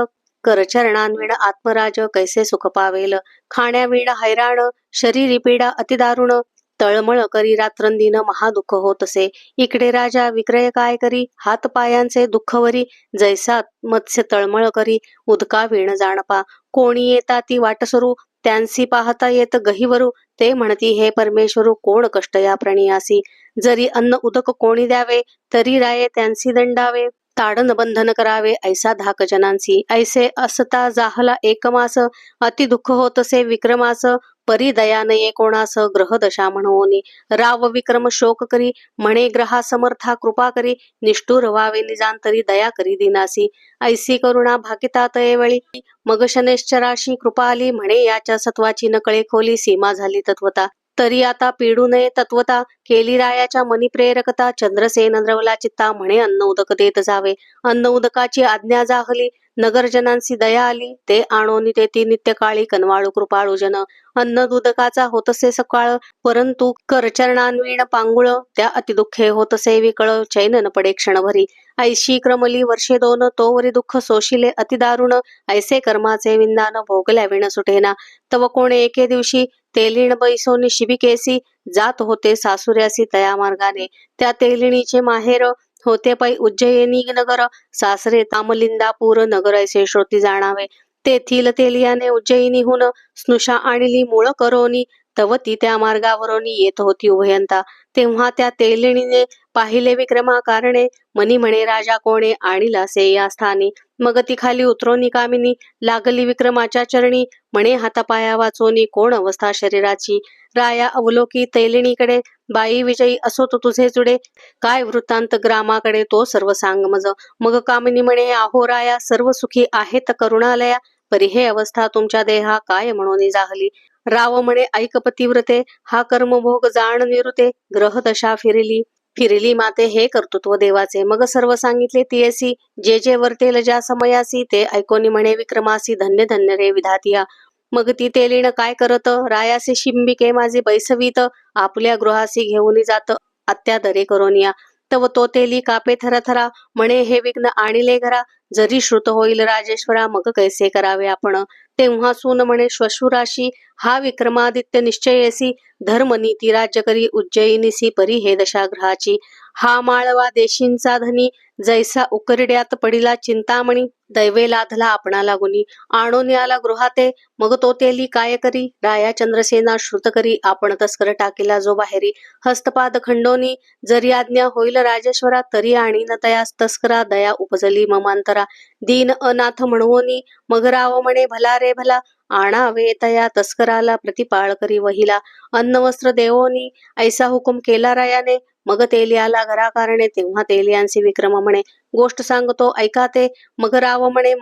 करचरणांविण आत्मराज कैसे सुख पावेल. खाण्याविण हैराण शरीरी पीडा अतिदारुण. तळमळ करी रात्रंदिन महादुःख होतसे. इकडे राजा विक्रय काय करी हात पायांचे दुःखवरी. जैसा मत्स्य तळमळ करी उदका विण जाणपा. कोणी येता ती वाट सुरू त्यांसी पाहता येत गहिवरू. ते म्हणती हे परमेश्वरू कोण कष्ट या प्रणियासी. जरी अन्न उदक कोणी द्यावे तरी राये त्यांसी दंडावे. ताडन बंधन करावे ऐसा धाक जनांसी. ऐसे असता जाहला एक मास अति दुःख होतसे विक्रमास. परी दया नये कोणास ग्रह दशा म्हणूनी. राव विक्रम शोक करी म्हणे ग्रहा समर्था कृपा करी. निष्ठुर व्हावे निजांतरी दया करी दिनासी. ऐसी करुणा भाकितात वेळी मग शनेश्चराशी कृपा आली. म्हणे याच्या सत्वाची नकळे खोली सीमा झाली तत्वता. तरी आता पिडू नये तत्वता. केली रायाच्या मनी प्रेरकता. चंद्रसेन द्रवला चित्ता म्हणे अन्न उदक देत जावे. अन्न उदकाची आज्ञा जाहली नगरजनांसी दया आली. ते आणोनी तेती नित्यकाळी कनवाळू कृपाळू जन. अन्न दुदकाचा होतसे सकाळ परंतु करचरणांविण पांगुळ. त्या अतिदुःखे होतसे विकळ चैन न पडे क्षणभरी. ऐशी क्रमली वर्षे दोन तोवरी दुःख सोशिले अतिदारुण. ऐसे कर्माचे विंदान भोगल्या विण सुटेना. तव कोणे एके दिवशी तेलीण बैसोनी शिबिकेसी. जात होते सासुऱ्यासी तया मार्गाने. त्या तेलिणीचे माहेर होते पै उज्जयिनी नगर. सासरे तामलिंदापूर नगर ऐसे श्रोती जाणावे. तेथील तेलियाने उज्जयिनीहून स्नुषा आणली मूळ करोनी. तव ती त्या मार्गावरोनी येत होती उभयंता. तेव्हा त्या तेलिणीने पाहिले विक्रमा कारणे. मनी म्हणे राजा कोणे आणिला से या स्थानी. मग ती खाली उतरोनी कामिनी लागली विक्रमाच्या चरणी. म्हणे हातापाया वाचोनी कोण अवस्था शरीराची. राया अवलोकी तैलिणीकडे बाई विजयी असो तो तुझे जुडे. काय वृत्तांत ग्रामाकडे तो सर्व सांग मज. मग कामिनी म्हणे आहो राया सर्व सुखी आहेत करुणालया. परी हे अवस्था तुमच्या देहा काय म्हणून जाहली. राव म्हणे ऐक पतिव्रते हा कर्मभोग जाण निरुते. ग्रह दशा फिरली फिरली माते हे कर्तृत्व देवाचे. मग सर्व सांगितले तियेसी जे जे वर्तेल ज्या समयासी. ते ऐकोनी म्हणे विक्रमासी धन्य धन्य रे विधातिया. मग ती तेलीण काय करत रायासी शिंबिके माझी बैसवीत. आपल्या गृहासी घेऊन जात अत्यादरे करोनिया. तव तो तेली कापे थराथरा म्हणे हे विघ्न आणिले घरा. जरी श्रुत होईल राजेश्वरा मग कैसे करावे आपण. तेव्हा सून म्हणे श्वशुराशी हा विक्रमादित्य निश्चयेसी. धर्मनीती राज्य करी उज्जयिनीसी परी हे दशाग्रहाची. हा माळवा देशींचा धनी जैसा उकरड्यात पडिला चिंतामणी. दैवे लाधला आपणा लागुनी आणून आला गृहाते. मग तो तेली काय करी राया चंद्रसेना श्रुत करी. आपण तस्कर टाकीला जो बाहेरी हस्तपाद खंडोनी. जरी आज्ञा होईल राजेश्वरा तरी आणीन तयास तस्करा. दया उपजली ममांतरा दीन अनाथ म्हणूनी. मग राव म्हणे भला रे भला आणावे तया तस्कराला प्रतिपाळ करी वहिला. अन्न वस्त्र देवोनी ऐसा हुकुम केला रायाने. मग तेली आला घरा कारणे. तेव्हा तेलियांसी विक्रम म्हणे गोष्ट सांगतो ऐका ते. मग राव म्हणे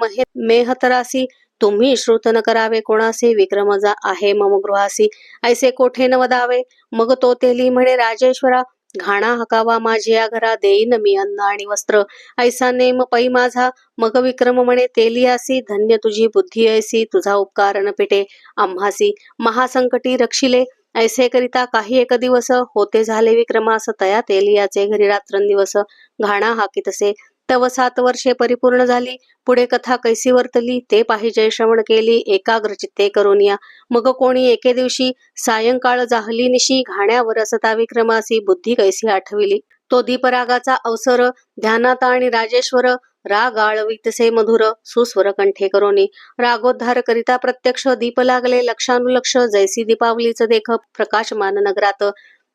मेहतरासी तुम्ही श्रुत न करावे कोणासे. विक्रम जा आहे मम गृहासी ऐसे कोठे न वदावे. मग तो तेली म्हणे राजेश्वरा घाणा हकावा माझे या घरा. देईन मी अन्न आणि वस्त्र ऐसा नेम पै माझा. मग विक्रम म्हणे तेलियासी धन्य तुझी बुद्धी ऐसी. तुझा उपकार न पेटे आम्हासी. महासंकटी रक्षिले ऐसे करिता काही एक दिवस. होते झाले विक्रमास तया तेलियाचे घरी रात्रंदिवस. घाणा हाकीतसे तव 7 वर्षे परिपूर्ण झाली. पुढे कथा कैसी वर्तली ते पाहिजे श्रवण केली एकाग्र चित्ते करुनिया. मग कोणी एके दिवशी सायंकाळ जाहली निशी. घाण्यावर असता विक्रमासी बुद्धी कैसी आठविली. तो दीपरागाचा अवसर ध्यानात आणि राजेश्वर. राग आळवितसे मधुर सुस्वर कंठे करोनी. रागोद्धार करिता प्रत्यक्ष दीप लागले लक्षानुलक्ष. जैसी दीपावलीच देख प्रकाशमान नगरात.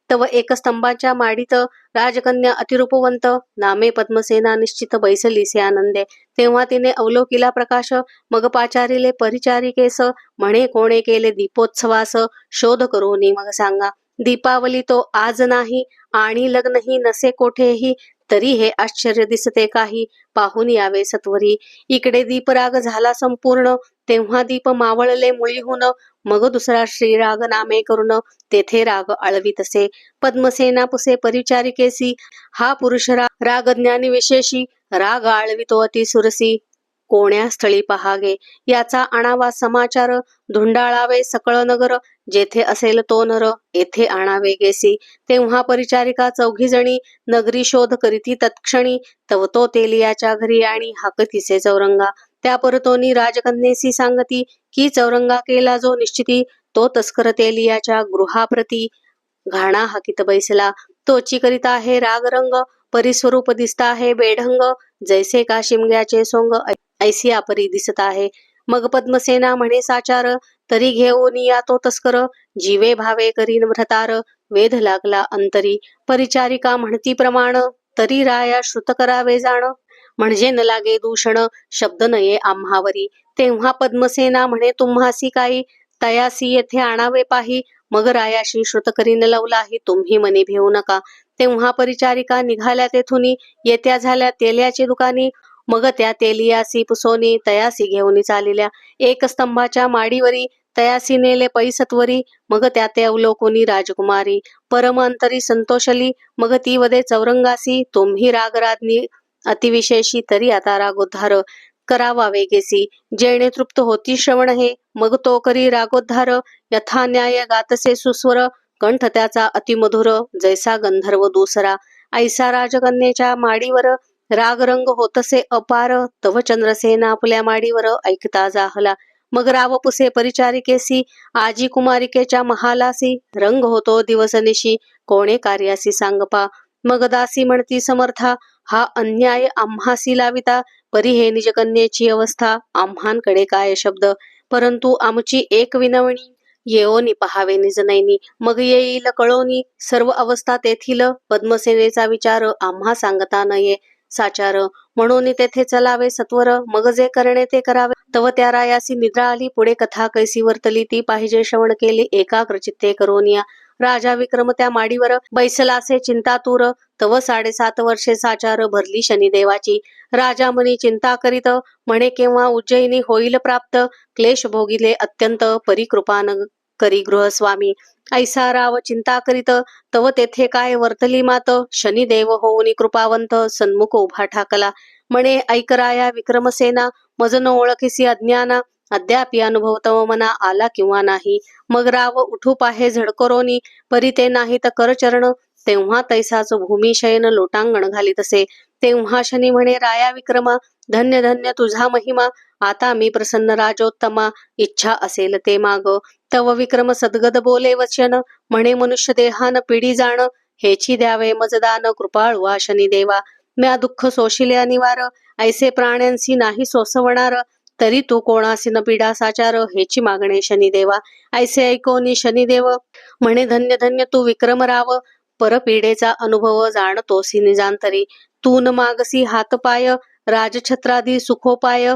तव एक स्तंभाच्या माडीत राजकन्या अतिरूपवंत. नामे पद्मसेना निश्चित बैसलीसे आनंदे. तेव्हा तिने अवलोकिला प्रकाश. मग पाचारिले परिचारिकेस म्हणे कोणे केले दीपोत्सवास. शोध करोनी मग सांगा. दीपावली तो आज नाही आणि लग्नही नसे कोठेही. तरी हे आश्चर्य दिसते काही पाहून यावे सत्वरी. इकडे दीपराग झाला संपूर्ण. तेव्हा दीप मावळले मुळीहून. मग दुसरा श्रीराग नामे करून तेथे राग आळवितसे. पद्मसेना पुसे परिचारिकेसी. हा पुरुष राग ज्ञानी विशेषी. राग आळवितो अति सुरसी. कोण्या स्थळी पहागे याचा आणावा समाचार. धुंडाळावे सकळ नगर जेथे असेल तो नर. येथे आणावे गेसी. तेव्हा परिचारिका 4घी जणी नगरी शोध करीती तत्क्षणी. तव तो तेलियाच्या घरी आणि हाकतीसे चौरंगा. त्या परतोनी राजकन्येसी सांगती की चौरंगा केला जो निश्चिती तो तस्कर तेलियाच्या गृहाप्रती घाणा हाकीत बैसला तोची करिता आहे रागरंग परिस्वरूप दिसता आहे बेढंग जैसे का शिमग्याचे सोंग ऐसी आपरी दिसत आहे. मग पद्मसेना म्हणे साचार तरी घेऊन या तो तस्कर जीवे भावे करीन भ्रतार वेध लागला अंतरी परिचारिका म्हणती प्रमाण तरी राया श्रुत करावे जाण म्हणजे न लागे दूषण शब्द नये आम्हावरी. तेव्हा पद्मसेना म्हणे तुम्हासी काही तयासी येथे आणावे पाही मग रायाशी श्रुत करीन लवलाही तुम्ही मनी भिवू नका. तेव्हा परिचारिका निघाल्या तेथुनी येत्या झाल्या तेल्याची दुकानी मग त्या तेलियासी पुसोनी तयासी घेऊन चालिल्या एक स्तंभाच्या माडीवरी तयासी नेले पैसत्वरी मग त्या ते अवलोकुनी राजकुमारी परम अंतरी संतोषली मग ती वदे चौरंगासी तुम्ही रागराज्ञी अतिविशेषी तरी आता रागोद्धार करावा वेगेसी जेणे तृप्त होती श्रवण हे मग तो करी रागोद्धार यथा न्याय गातसे सुस्वर कंठ त्याचा अतिमधुर जैसा गंधर्व दुसरा ऐसा राजकन्येच्या माडीवर रागरंग होतसे अपार तव चंद्रसेना आपल्या माडीवर ऐकता जाहला. मग रावपुसे परिचारिकेसी आजी कुमारिकेच्या महालासी रंग होतो दिवसनिशी कोणे कार्यासी सांगपा. मग दासी म्हणती समर्था हा अन्याय आम्हासी लाविता परी हे निजकन्येची अवस्था आम्हांकडे काय शब्द परंतु आमची एक विनवणी येओनी पहावे निजनैनी मग येईल कळोनी सर्व अवस्था तेथील पद्मसेनेचा विचार आम्हा सांगता नये साचार म्हणून तेथे चलावे सत्वर मग जे करणे ते करावे. तव त्या रायासी निद्रा आली पुढे कथा कैसी वर्तली ती पाहिजे श्रवण केले एकाग्र चित्ते करोनिया. राजा विक्रम त्या माडीवर बैसलासे चिंतातूर तव 7.5 वर्षे साचार भरली शनिदेवाची. राजा मनी चिंता करीत म्हणे केव्हा उज्जैनी होईल प्राप्त क्लेश भोगिले अत्यंत परिकृपान करी गृहस्वामी. ऐसा राव चिंता करीत तव तेथे काय वर्तली मात शनिदेव होऊन कृपावंत सन्मुख उभा ठाकला म्हणे ऐकराया विक्रमसेना मज न ओळखीसी अज्ञाना अद्याप अनुभव तव मना आला किंवा नाही. मग राव उठू पाहे झडकरोनी परी ते नाही तर करचरण तेव्हा तैसाच भूमिशयन लोटांगण घाली तसे. तेव्हा शनी म्हणे राया विक्रमा धन्य धन्य तुझा महिमा आता मी प्रसन्न राजोत्तमा इच्छा असेल ते माग. तव विक्रम सद्गद बोले वचन म्हणे मनुष्य देहान पिढी जाण हेची द्यावे मजदान कृपाळू शनी देवा. म्या दुःख सोशिले अनिवार ऐसे प्राण्यांसी नाही सोसवणार तरी तू कोणासी न पीडा साचार हेची मागणे शनिदेवा. ऐसे ऐकोनी शनिदेव म्हणे धन्य धन्य तू विक्रमराव परपीडेचा अनुभव जाणतोसी निजांतरी. तू न मागसी हातपाय राजछत्रादी सुखोपाय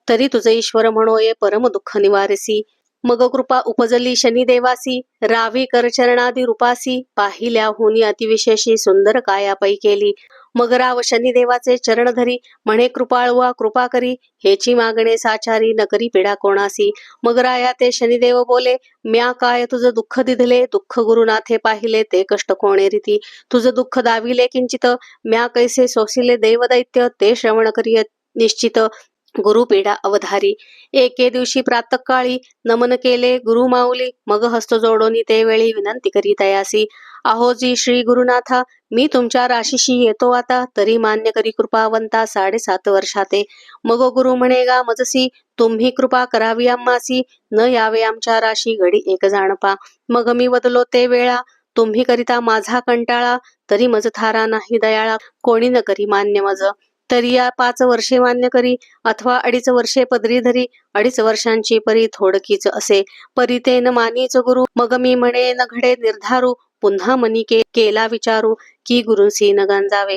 तरी तुझे ईश्वर म्हणोये परम दुःख निवारसी. मग कृपा उपजली शनिदेवासी रावी करचरणादी रूपासी पाहिल्याहुनी अतिविशेषी सुंदर कायापै केली. मग राव शनिदेवाचे चरण धरी म्हणे कृपाळवा कृपा करी हेची मागणे साचारी न करी पिडा कोणासी. मग राया ते शनिदेव बोले म्या काय तुझ दुःख दिधले दुःख गुरुनाथे पाहिले ते कष्ट कोणे रीती तुझ दुःख दाविले किंचित म्या कैसे सोसिले देवदैत्य ते श्रवण करी निश्चित गुरुपीडा अवधारी. एके दिवशी प्रातःकाळी नमन केले गुरु माऊली मग हस्त जोडोनी ते वेळी विनंती करी तयासी. अहोजी श्री गुरुनाथा मी तुमच्या राशीशी येतो आता तरी मान्य करी कृपावंता 7.5 वर्षाते. मग गुरु म्हणे गा मजसी तुम्ही कृपा करावी आम्हासी न यावे आमच्या राशी घडी एक जाणपा. मग मी वदलो ते वेळा तुम्ही करिता माझा कंटाळा तरी मज थारा नाही दयाळा कोणी न करी मान्य मज. तरी या 5 वर्षे मान्य करी अथवा 2.5 वर्षे पदरी धरी 2.5 वर्षांची परी थोडकीच असे परी ते न मानीच गुरु. मग मी म्हणे न घडे निर्धारू पुन्हा मनी केला विचारू की गुरुंसी न गांजावे.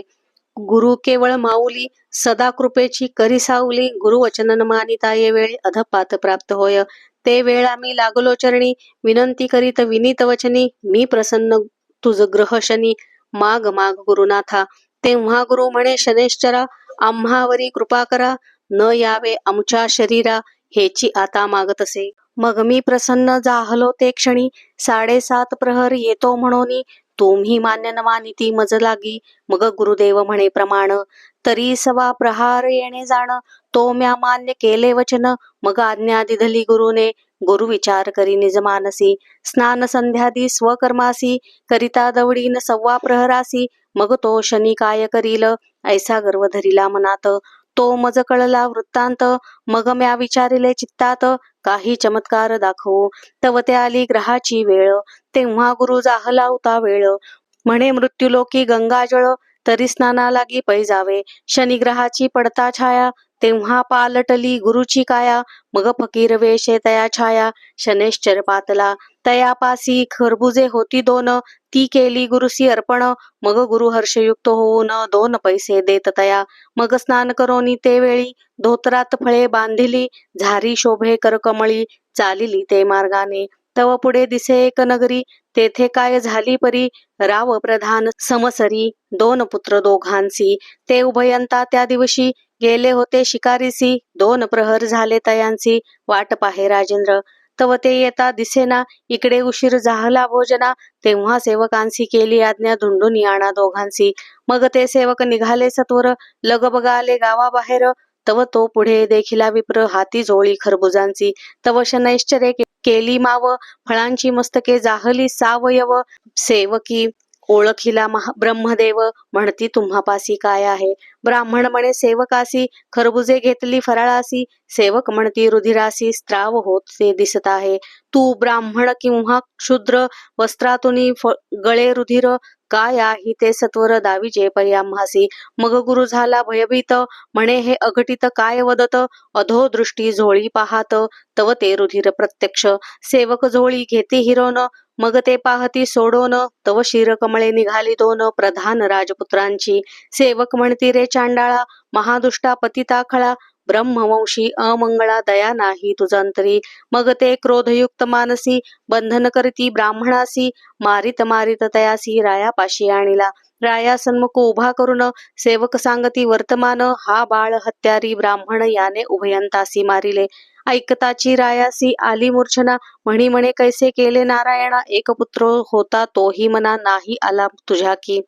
गुरु केवळ माऊली सदा कृपेची करी सावली गुरुवचन न मानिता ये वेळी अधपात प्राप्त होय. ते वेळा मी लागलो चरणी विनंती करीत विनीत वचनी मी प्रसन्न तुझ ग्रह शनी माग माग गुरुनाथा. तेव्हा गुरु म्हणे शनेश्चरा आम्हावरी कृपा करा न यावे आमच्या शरीरा हेची आता मागतसे. मग मी प्रसन्न जाहलो ते क्षणी 7.5 प्रहर येतो म्हणोनी तुम्ही मान्य न मानिती मज लागी. मग गुरुदेव म्हणे प्रमाण तरी 1.25 प्रहार येणे जाण तो म्या मान्य केले वचन. मग आज्ञा दिधली गुरुने गुरु विचार करी निज मानसी. स्नान संध्यादी स्वकर्मासी करिता दवडीन 1.25 प्रहरासी. मग तो शनी काय करील ऐसा गर्व धरिला मनात तो मज कळला वृत्तांत, मग म्या विचारिले चित्तात, काही चमत्कार दाखवू. तव ते आली ग्रहाची वेळ, तेव्हा गुरु जाहला होता वेळ. म्हणे मृत्युलोकी गंगाजळ, तरी स्नाना लागी पैजावे. शनिग्रहाची पडता छाया, तेव्हा पालटली गुरुची काया. मग फकीर वेशे तया छाया, शनेश्चर पातला. तयापासी खरबुजे होती दोन, ती केली गुरुसी अर्पण. मग गुरु हर्षयुक्त होऊन 2 पैसे देत तया. मग स्नान करोनी ते वेळी, धोतरात फळे बांधिली. झारी शोभे करकमळी, चालिली ते मार्गाने. तव पुढे दिसे एक नगरी, तेथे काय झाली परी. राव प्रधान समसरी, 2 पुत्र दोघांसी. ते उभयंता त्या दिवशी, गेले होते शिकारीसी. 2 प्रहर झाले तयांसी, वाट पाहे राजेंद्र. तव ते येता दिसेना, इकडे उशीर झाला भोजना. तेव्हा सेवकांसी केली आज्ञा, धुंडून आणा दोघांसी. मग ते सेवक निघाले सत्वर, लगबगाले गावाबाहेर. तव तो पुढे देखिला विप्र, हाती जोळी खरबुजांची. तव शनैश्चरे केली माव, फळांची मस्तके जाहली सावयव. सेवकी ओळखिला ब्रह्मदेव, म्हणती तुम्हापासी काय आहे. ब्राह्मण म्हणे सेवकासी, खरबुजे घेतली फराळासी. सेवक म्हणती रुधिरासी, स्त्राव होत ते दिसत आहे. तू ब्राह्मण किंवा क्षुद्र, वस्त्रातुनी गळे रुधिर. काय आहे ते सत्वर दाविजे पै आम्हासी. मग गुरु झाला भयभीत, म्हणे हे अघटित काय वदत. अधो दृष्टी झोळी पाहात, तव ते रुधिर प्रत्यक्ष. सेवक झोळी घेती हिरोन, मग ते पाहती सोडोन. तव शिरकमळे निघाली 2 प्रधान राजपुत्रांची. सेवक म्हणती रे चांडाळा, महादुष्टा पतिता खळा. ब्रह्मवंशी अमंगळा, दया नाही तुझंतरी. मग ते क्रोधयुक्त मानसी, बंधन करती ब्राह्मणासी. मारित मारित तयासी रायापाशी आणिला. राया सन्मुख उभा करून, सेवक सांगती वर्तमान. हा बाळ हत्यारी ब्राह्मण, याने उभयंतासी मारिले. ऐकताची रायासी आली मूर्छना, म्हणे कैसे केले नारायणा. एक पुत्र होता तोही मना, नाही आला तुझ्या की.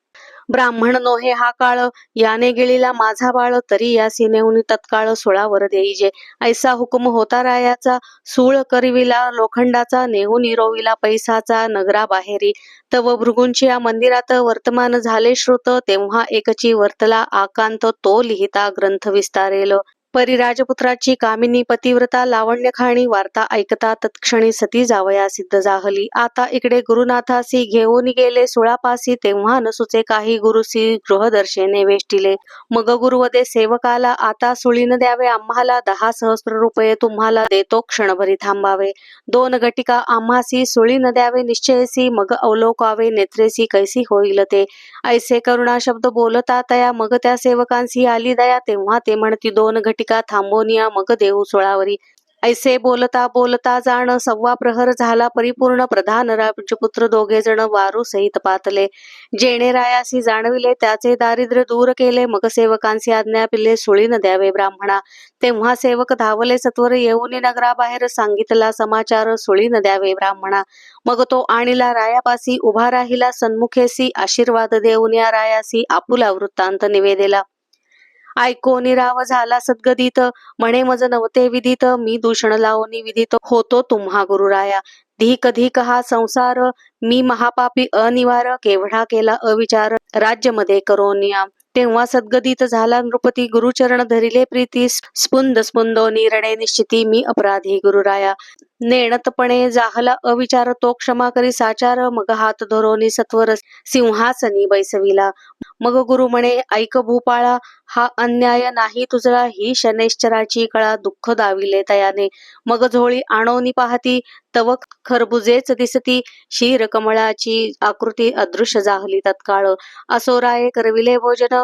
ब्राह्मण नोहे हा काळ, याने गिळीला माझा बाळ. तरी यासी नेऊन तत्काळ सुळावर देईजे. ऐसा हुकुम होता रायाचा, सूळ करविला लोखंडाचा. नेऊन रोविला पैसाचा नगराबाहेरी. तव भृगूंच्या मंदिरात वर्तमान झाले श्रुत. तेव्हा एकची वर्तला आकांत, तो लिहिता ग्रंथ विस्तारेल. परी राजपुत्राची कामिनी पतिव्रता, लावण्य खाणी. वार्ता ऐकता तत्क्षणी सती जावया सिद्ध जाहली. आता इकडे गुरुनाथासी घेऊन गेले सुळापासी. तेव्हा नसुचे काही गुरुसी गृहदर्शने वेष्टिले. मग गुरुवदे सेवकाला, आता सुळीन द्यावे आम्हाला. 10 सहस्र रुपये तुम्हाला देतो, क्षणभरी थांबावे. 2 घटिका आम्हासी सुळीन द्यावे निश्चयसी. मग अवलोकावे नेत्रेसी, कैसी होईल ते. ऐसे करुणा शब्द बोलता तया, मग त्या सेवकांसी आली दया. तेव्हा ते म्हणती 2 घटिका थांबोनिया, मग देऊ सुळावरी. ऐसे बोलता बोलता जाण, 1.25 प्रहर झाला परिपूर्ण. प्रधान राजपुत्र दोघे जण वारू सहित पातले. जेणे रायासी जाणविले, त्याचे दारिद्र्य दूर केले. मग सेवकांसी आज्ञा पिले, सुळीन द्यावे ब्राह्मणा. तेव्हा सेवक धावले सत्वर, येऊन नगराबाहेर सांगितला समाचार. सुळीन द्यावे ब्राह्मणा. मग तो आणिला रायापासी, उभा राहिला सन्मुखेसी. आशीर्वाद देऊन या रायासी, आपुला वृत्तांत निवेदेला. ऐकोनी राव झाला सद्गदित, म्हणे मज नवते विदित. मी दूषण लावणी विदित, होतो तुम्हा गुरुराया. धिक धिक हा संसार, मी महापापी अनिवार. केवढा केला अविचार, राज्यमध्ये करोनिया. तेव्हा सद्गदित झाला नृपती, गुरुचरण धरिले प्रीती. स्पुंद स्पुंदोनी रडे निश्चिती, मी अपराधी गुरुराया. नेणतपणे जाहला अविचार, तो क्षमा करी साचार. मग हात धरोनी सत्वर, सिंहासनी बैसविला. मग गुरु म्हणे ऐक भूपाळा, हा अन्याय नाही तुझा. ही शनैश्चराची कळा, दुःख दाविले तयाने. मग झोळी आणोनी पाहती, तव खरबुजेच दिसती. क्षीर कमळाची आकृती अदृश्य जाहली तत्काळ. असोराये करविले भोजन,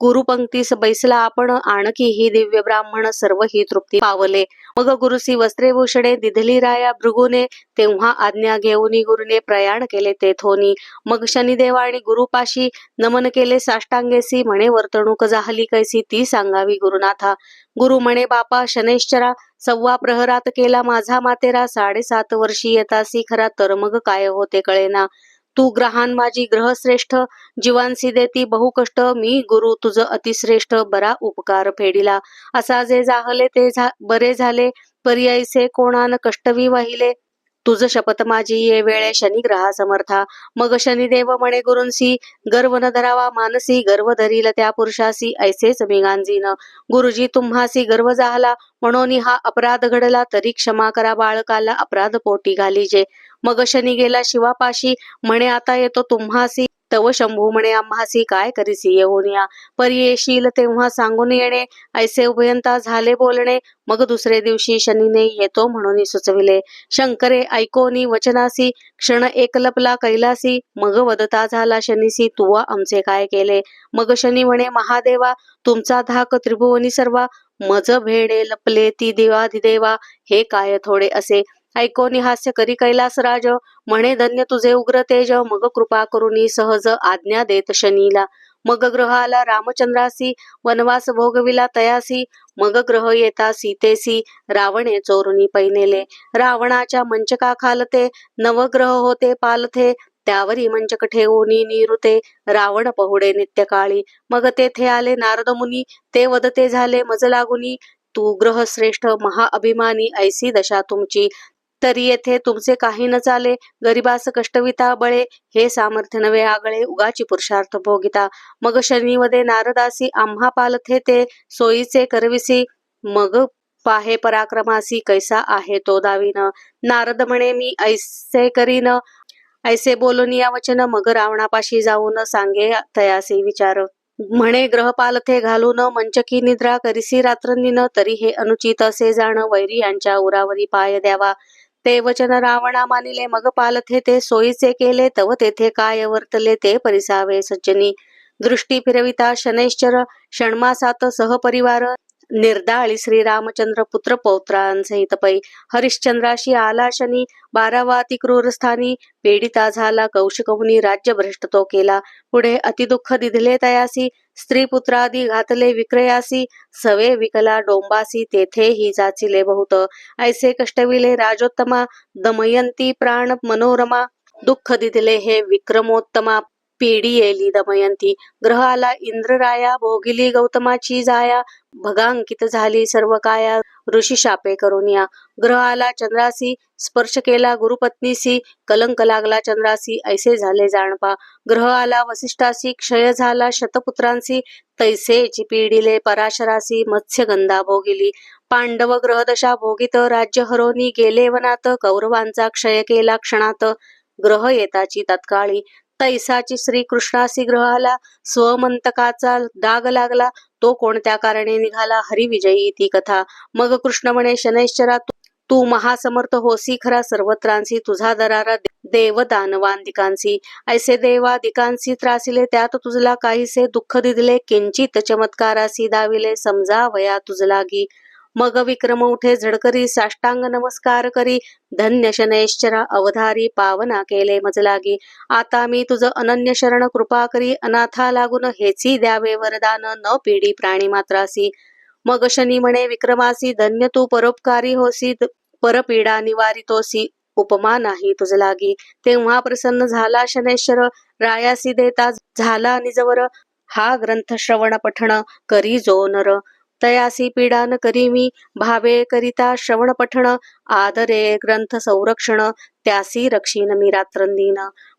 गुरुपंक्तीस बैसला आपण. आणखी ही दिव्य ब्राह्मण, सर्व ही तृप्ती पावले. मग गुरुसी वस्त्रे भूषणे दिधली राया भृगुने. तेव्हा आज्ञा घेऊनी गुरुने, प्रयाण केले तेथोनी. मग शनिदेव आणि गुरुपाशी नमन केले साष्टांगेसी. म्हणे वर्तणूक जाहली कैसी, ती सांगावी गुरुनाथा. गुरु म्हणे बापा शनैश्चरा, 1.25 प्रहरात केला माझा मातेरा. 7.5 वर्षी येतासी खरा, तर मग काय होते कळेना. तू ग्रहान माझी ग्रहश्रेष्ठ, जीवांसी देती बहुकष्ट. मी गुरु तुझ अतिश्रेष्ठ, बरा उपकार फेडिला. असा जे जाहले ते बरे झाले, पर्यायसे कोणान कष्टवी वाहिले. तुझ शपथ माझी ये वेळे शनिग्रहा समर्था. मग शनिदेव म्हणे गुरूंसी, गर्व न धरावा मानसी, गर्व धरील त्या पुरुषासी ऐसेच मी गांजीन. गुरुजी तुम्हासी गर्व झाला म्हणून हा अपराध घडला, तरी क्षमा करा बाळकाला अपराध पोटी घालीजे. मग शनी गेला शिवापाशी, म्हणे आता येतो तुम्हासी, तव शंभू म्हणे आम्हासी काय करीसी येऊन या. परी येशील तेव्हा सांगून येणे, ऐसे उभयंता झाले बोलणे. मग दुसरे दिवशी शनीने येतो म्हणून सुचविले. शंकरे ऐकोनी वचनासी, क्षण एक लपला कैलासी. मग वदता झाला शनीसी, तुवा आमचे काय केले. मग शनी म्हणे महादेवा, तुमचा धाक त्रिभुवनी सर्वा. मज भेडे लपले ती देवाधिदेवा, हे काय थोडे असे. ऐकोनी हास्य करी कैलासराज, म्हणे धन्य तुझे उग्र तेज. मग कृपा करुनी सहज आज्ञा देत शनीला. मग ग्रह आला रामचंद्रासी, वनवास भोगविला तयासी. मग ग्रह येता सीतेसी, रावणे चोरुनी पैनेले. रावणाच्या मंचका खालते, नवग्रह होते पालथे. त्यावरी मंचक ठेवूनी निरुते, रावण पहुडे नित्यकाळी. मग तेथे आले नारद मुनी, ते वदते झाले मज लागुनी. तू ग्रह श्रेष्ठ महाअभिमानी, ऐसी दशा तुमची. तरी येथे तुमचे काही न चाले, गरिबास कष्टविता बळे. हे सामर्थ्य नवे आगळे, उगाची पुरुषार्थ भोगिता. मग शनिवदे नारदासी, आम्हा पालथे ते सोयीचे करविसी. मग पाहे पराक्रमासी, कैसा आहे तो दावीन. नारद म्हणे मी ऐसे करीन, ऐसे बोलून या वचन. मग रावणापाशी जाऊन सांगे तयासी विचार. म्हणे ग्रहपालथे घालून मंचकी निद्रा करिसी रात्रंदिन. तरी हे अनुचित असे जाण, वैरी यांच्या उरावरी पाय द्यावा. ते वचन रावणा मानिले, मग पालथे ते सोयीचे केले. तव तेथे काय वर्तले ते परिसावे सज्जनी. दृष्टी फिरविता शनैश्चर, षण्मासात सहपरिवार. निर्दाळी श्रीरामचंद्र पुत्र पौत्रांसहित पै. हरिश्चंद्राशी आला शनी, 12वा अति क्रूर स्थानी. पीडिता झाला कौशिक मुनी, राज्य भ्रष्ट तो केला. पुढे अतिदुःख दिधले तयासी, स्त्री पुत्रादी घातले विक्रयासी. सवे विकला डोंबासी, तेथेही जाचिले बहुत. ऐसे कष्टविले राजोत्तमा, दमयंती प्राण मनोरमा. दुःख दिधले हे विक्रमोत्तमा, पीडी येली दमयंती. ग्रह आला इंद्रराया, भोगिली गौतमाची जाया. भगांकित झाली सर्व काया, ऋषी शापे करुनिया. ग्रह आला चंद्रासी, स्पर्श केला गुरुपत्नीसी. कलंक लागला चंद्रासी, ऐसे झाले जाणपा. ग्रह आला वसिष्ठासी, क्षय झाला शतपुत्रांसी. तैसेची पीडिले पराशरासी, मत्स्यगंधा भोगिली. पांडव ग्रहदशा भोगित, राज्य हरोनी गेले वनात. कौरवांचा क्षय केला क्षणात, ग्रह येताची तत्काळी. तैसाची श्रीकृष्णासी ग्रह आला, स्वमंतकाचा डाग लागला. तो कोणत्या कारणे निघाला, हरिविजयी ती कथा. मग कृष्ण म्हणे शनैश्चरा, तू महासमर्थ होसी खरा. सर्वत्रांसी तुझा दरारा, देव दानवांदिकांसी. ऐसे देवादिकांसी त्रासिले, त्यात तुझला काहीसे दुःख दिदले. किंचित चमत्कारासी दाविले, समजावया तुझ लागी. मग विक्रम उठे झडकरी, साष्टांग नमस्कार करी. धन्य शनैश्चरा अवधारी, पावना केले मजलागी. आता मी तुझ अनन्य शरण कृपा करी. अनाथा लागून हेची द्यावे वरदान, न पीडी प्राणी मात्रासी. मग शनी म्हणे विक्रमासी, धन्य तू परोपकारी होसी. परपीडा निवारितोसी, उपमा नाही तुझ लागी. तेव्हा प्रसन्न झाला शनैश्वर, रायासी देता झाला निजवर. हा ग्रंथ श्रवण पठण करी जो नर. तयासी पीडा न करी मी, भावे करिता श्रवण पठण. आदरे ग्रंथ संरक्षण, त्यासी रक्षीन मी रात्रंदिन.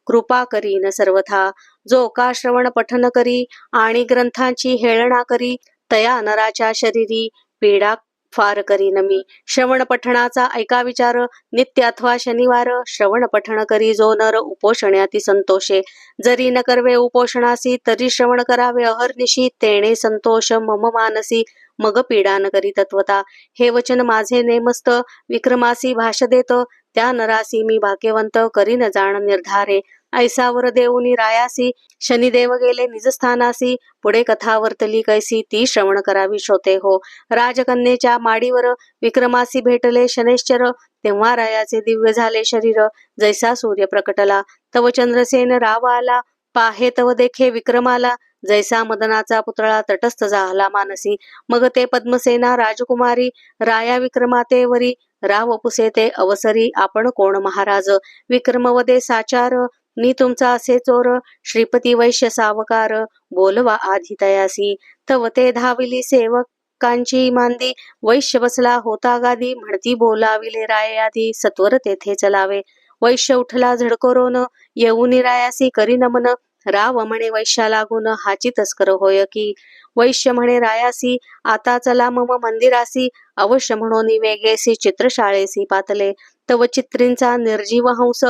कृपा करीन सर्वथा, जो का श्रवण पठन करी. आणि ग्रंथांची हेळना करी, तया नराच्या शरीरी पीडा फार करीन मी. श्रवण पठणाचा ऐका विचार, नित्य अथवा शनिवार. श्रवण पठण करी जो नर, उपोषण्याती संतोषे. जरी न करवे उपोषणासी, तरी श्रवण करावे अहर्निशी. तेणे संतोष मम मानसी, मग पीडा न करी तत्वता. हे वचन माझे नेमस्त, विक्रमासी भाष देत. त्या नरासी मी भाग्यवंत, करीन जाण निर्धारे. ऐसावर देऊनी रायासी, शनिदेव गेले निजस्थानासी. पुढे कथा वर्तली कैसी, ती श्रवण करावी श्रोते हो. राजकन्येच्या माडीवर विक्रमासी भेटले शनैश्चर. तेव्हा रायाचे दिव्य झाले शरीर, जैसा सूर्य प्रकटला. तव चंद्रसेन राव आला, पाहे तव देखे विक्रमाला. जैसा मदनाचा पुतळा तटस्थ झाला मानसी. मग ते पद्मसेना राजकुमारी, राया विक्रमातेवरी. राव पुसे ते अवसरी, आपण कोण महाराज. विक्रमवदे साचार, मी तुमचा असे चोर. श्रीपती वैश्य सावकार, बोलवा आधी तयासी. तव ते धाविली सेवक, कांची मांदी, वैश्य बसला होता गादी, म्हणती बोलाविले राये आधी, सत्वर तेथे चलावे. वैश्य उठला झडकोरोन, येऊनी रायासी करी नमन, राव म्हणे वैश्या लागून, हाची तस्कर होय की. वैश्य म्हणे रायासी, आता चला मम मंदिरासी, अवश्य म्हणून वेगेसी चित्रशाळेसी पातले. तव चित्रींचा निर्जीव हंस,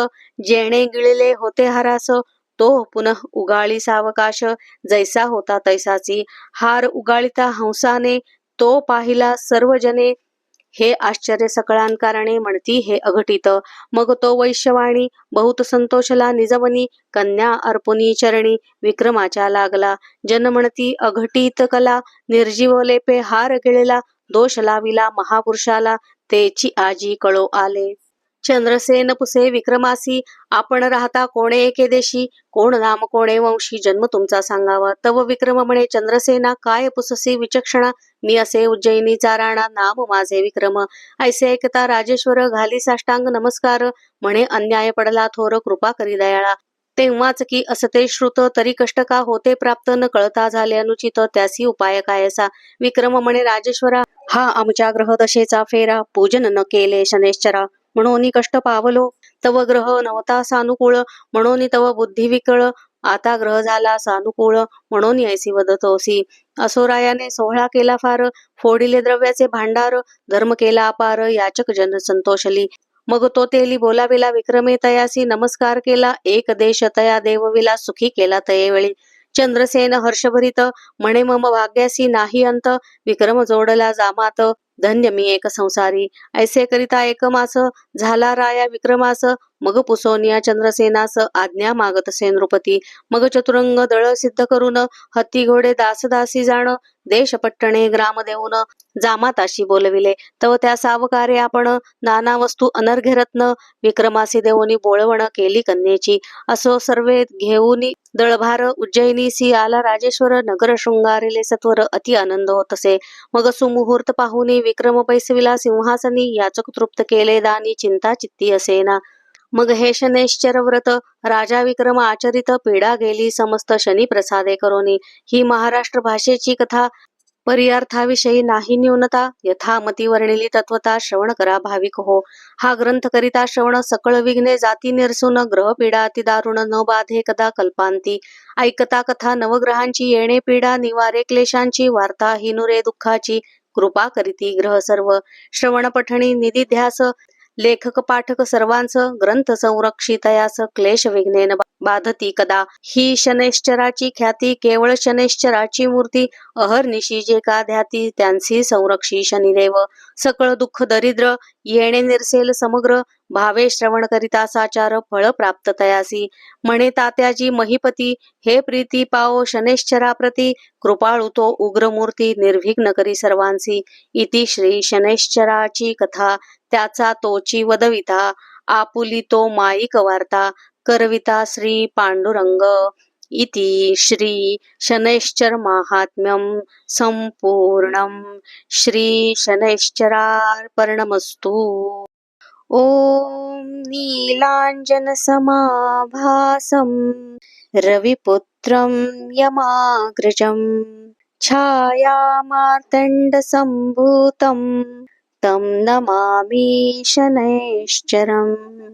जेणे गिळले होते हरास, तो पुनः उगाळी सावकाश, जैसा होता तैसाची. हार उगाळिता हंसाने, तो पाहिला सर्वजने, हे आश्चर्य सकळांकारणे, म्हणती हे अघटित. मग तो वैश्यवाणी बहुत संतोषला निजमनी, कन्या अर्पुनी चरणी विक्रमाच्या लागला. जन म्हणती अघटित कला, निर्जीव लेपे हार गिळला, दोष लाविला महापुरुषाला, तेची आजी कळो आले. चंद्रसेन पुसे विक्रमासी, आपण राहता कोणे एके देशी, कोण नाम कोणे वंशी, जन्म तुमचा सांगावा. तव विक्रम म्हणे चंद्रसेना, काय पुससी विचक्षणा, मी असे उज्जैनीचा राणा, नाम माझे विक्रम. ऐसे ऐकता राजेश्वर घाली साष्टांग नमस्कार, म्हणे अन्याय पडला थोर, कृपा करी दयाळा. तेव्हाच की असते श्रुत, तरी कष्ट का होते प्राप्त, न कळता झाले अनुचित, त्यासी उपाय कायसा. विक्रम म्हणे राजेश्वरा, हा आमच्या ग्रह दशेचा फेरा, पूजन न केले शनेश्चरा, म्हणून कष्ट पावलो. तव ग्रह नव्हता सानुकूळ, म्हणून तव बुद्धी विकळ, आता ग्रह झाला सानुकूळ, म्हणून ऐसी वदतोसी. असोरायाने सोहळा केला फार, फोडिले द्रव्याचे भांडार, धर्म केला अपार, याचक जन संतोषली. मग तो तेली बोलाविला विक्रमे तयासी, नमस्कार केला एक देश तया देवविला, सुखी केला तयेवेळी. चंद्रसेन हर्षभरित, म्हणे मम भाग्यासी नाही अंत, विक्रम जोडला जामात, धन्य मी एक संसारी. ऐसे करिता एक मास, झाला राया विक्रमास, मग पुसोनिया चंद्रसेनास, आज्ञा मागतसे नृपती. मग चतुरंग दळ सिद्ध करून, हत्ती घोडे दासदासी जाण, देश पट्टणे ग्राम देऊन, जामाताशी बोलविले. तव त्या सावकारे आपण, नाना वस्तू अनर्घ्य रत्न, विक्रमासी देऊनी बोळवण केली कन्येची. असो सर्वे घेऊनी दळभार, उज्जैनीसी आला राजेश्वर, नगर शृंगारिले सत्वर, अति आनंद होतसे. मग सुमुहूर्त पाहुनी विक्रम बैसविला सिंहासनी, याचक तृप्त केले दानी, चिंता चित्ती असेना. मग हे शनैश्चर व्रत राजा विक्रम आचरित, पीडा गेली समस्त शनी प्रसादे करोनी. ही महाराष्ट्र भाषेची कथा, पर्यार्थाविषयी नाही न्यूनता, यथामती वर्णिली तत्वता, श्रवण करा भाविक हो. हा ग्रंथ करिता श्रवण, सकळ विघ्ने जाती निरसून, ग्रह पीडा अति दारुण न बाधे कदा कल्पांती. ऐकता कथा नवग्रहांची, येणे पीडा निवारे क्लेशांची, वार्ता हिनुरे दुःखाची, कृपा करीती ग्रह सर्व. श्रवण पठणी निधी ध्यास, लेखक पाठक सर्वांस, ग्रंथ संरक्षितयास, क्लेश विघ्नेन बाधती कदा. ही शनैश्चराची ख्याती, केवळ शनैश्चराची मूर्ती, अहर्निशी जे का ध्याती, त्यांसी संरक्षी शनिदेव. सकळ दुःख दरिद्र येणे निरसेल समग्र, भावे श्रवण करिता साचार, फळ प्राप्त तयासी. म्हणे तात्याजी महीपती, हे प्रीती पाओ शनैश्चरा प्रती, कृपाळू तो उग्रमूर्ती, निर्विघ्न करी सर्वांसी. इति श्री शनैश्चराची कथा, त्याचा तोची वदविता, आपुली तो माईक वार्ता, करविता श्री पांडुरंग. इति श्री शनैश्चर माहात्म्यम संपूर्णम. श्री शनैश्चरार्पणमस्तु. ओम नीलांजन समाभासम, रविपुत्रं यमाग्रजं, छाया मार्तंड संभूतं, तं नमामि शनैश्चरम्.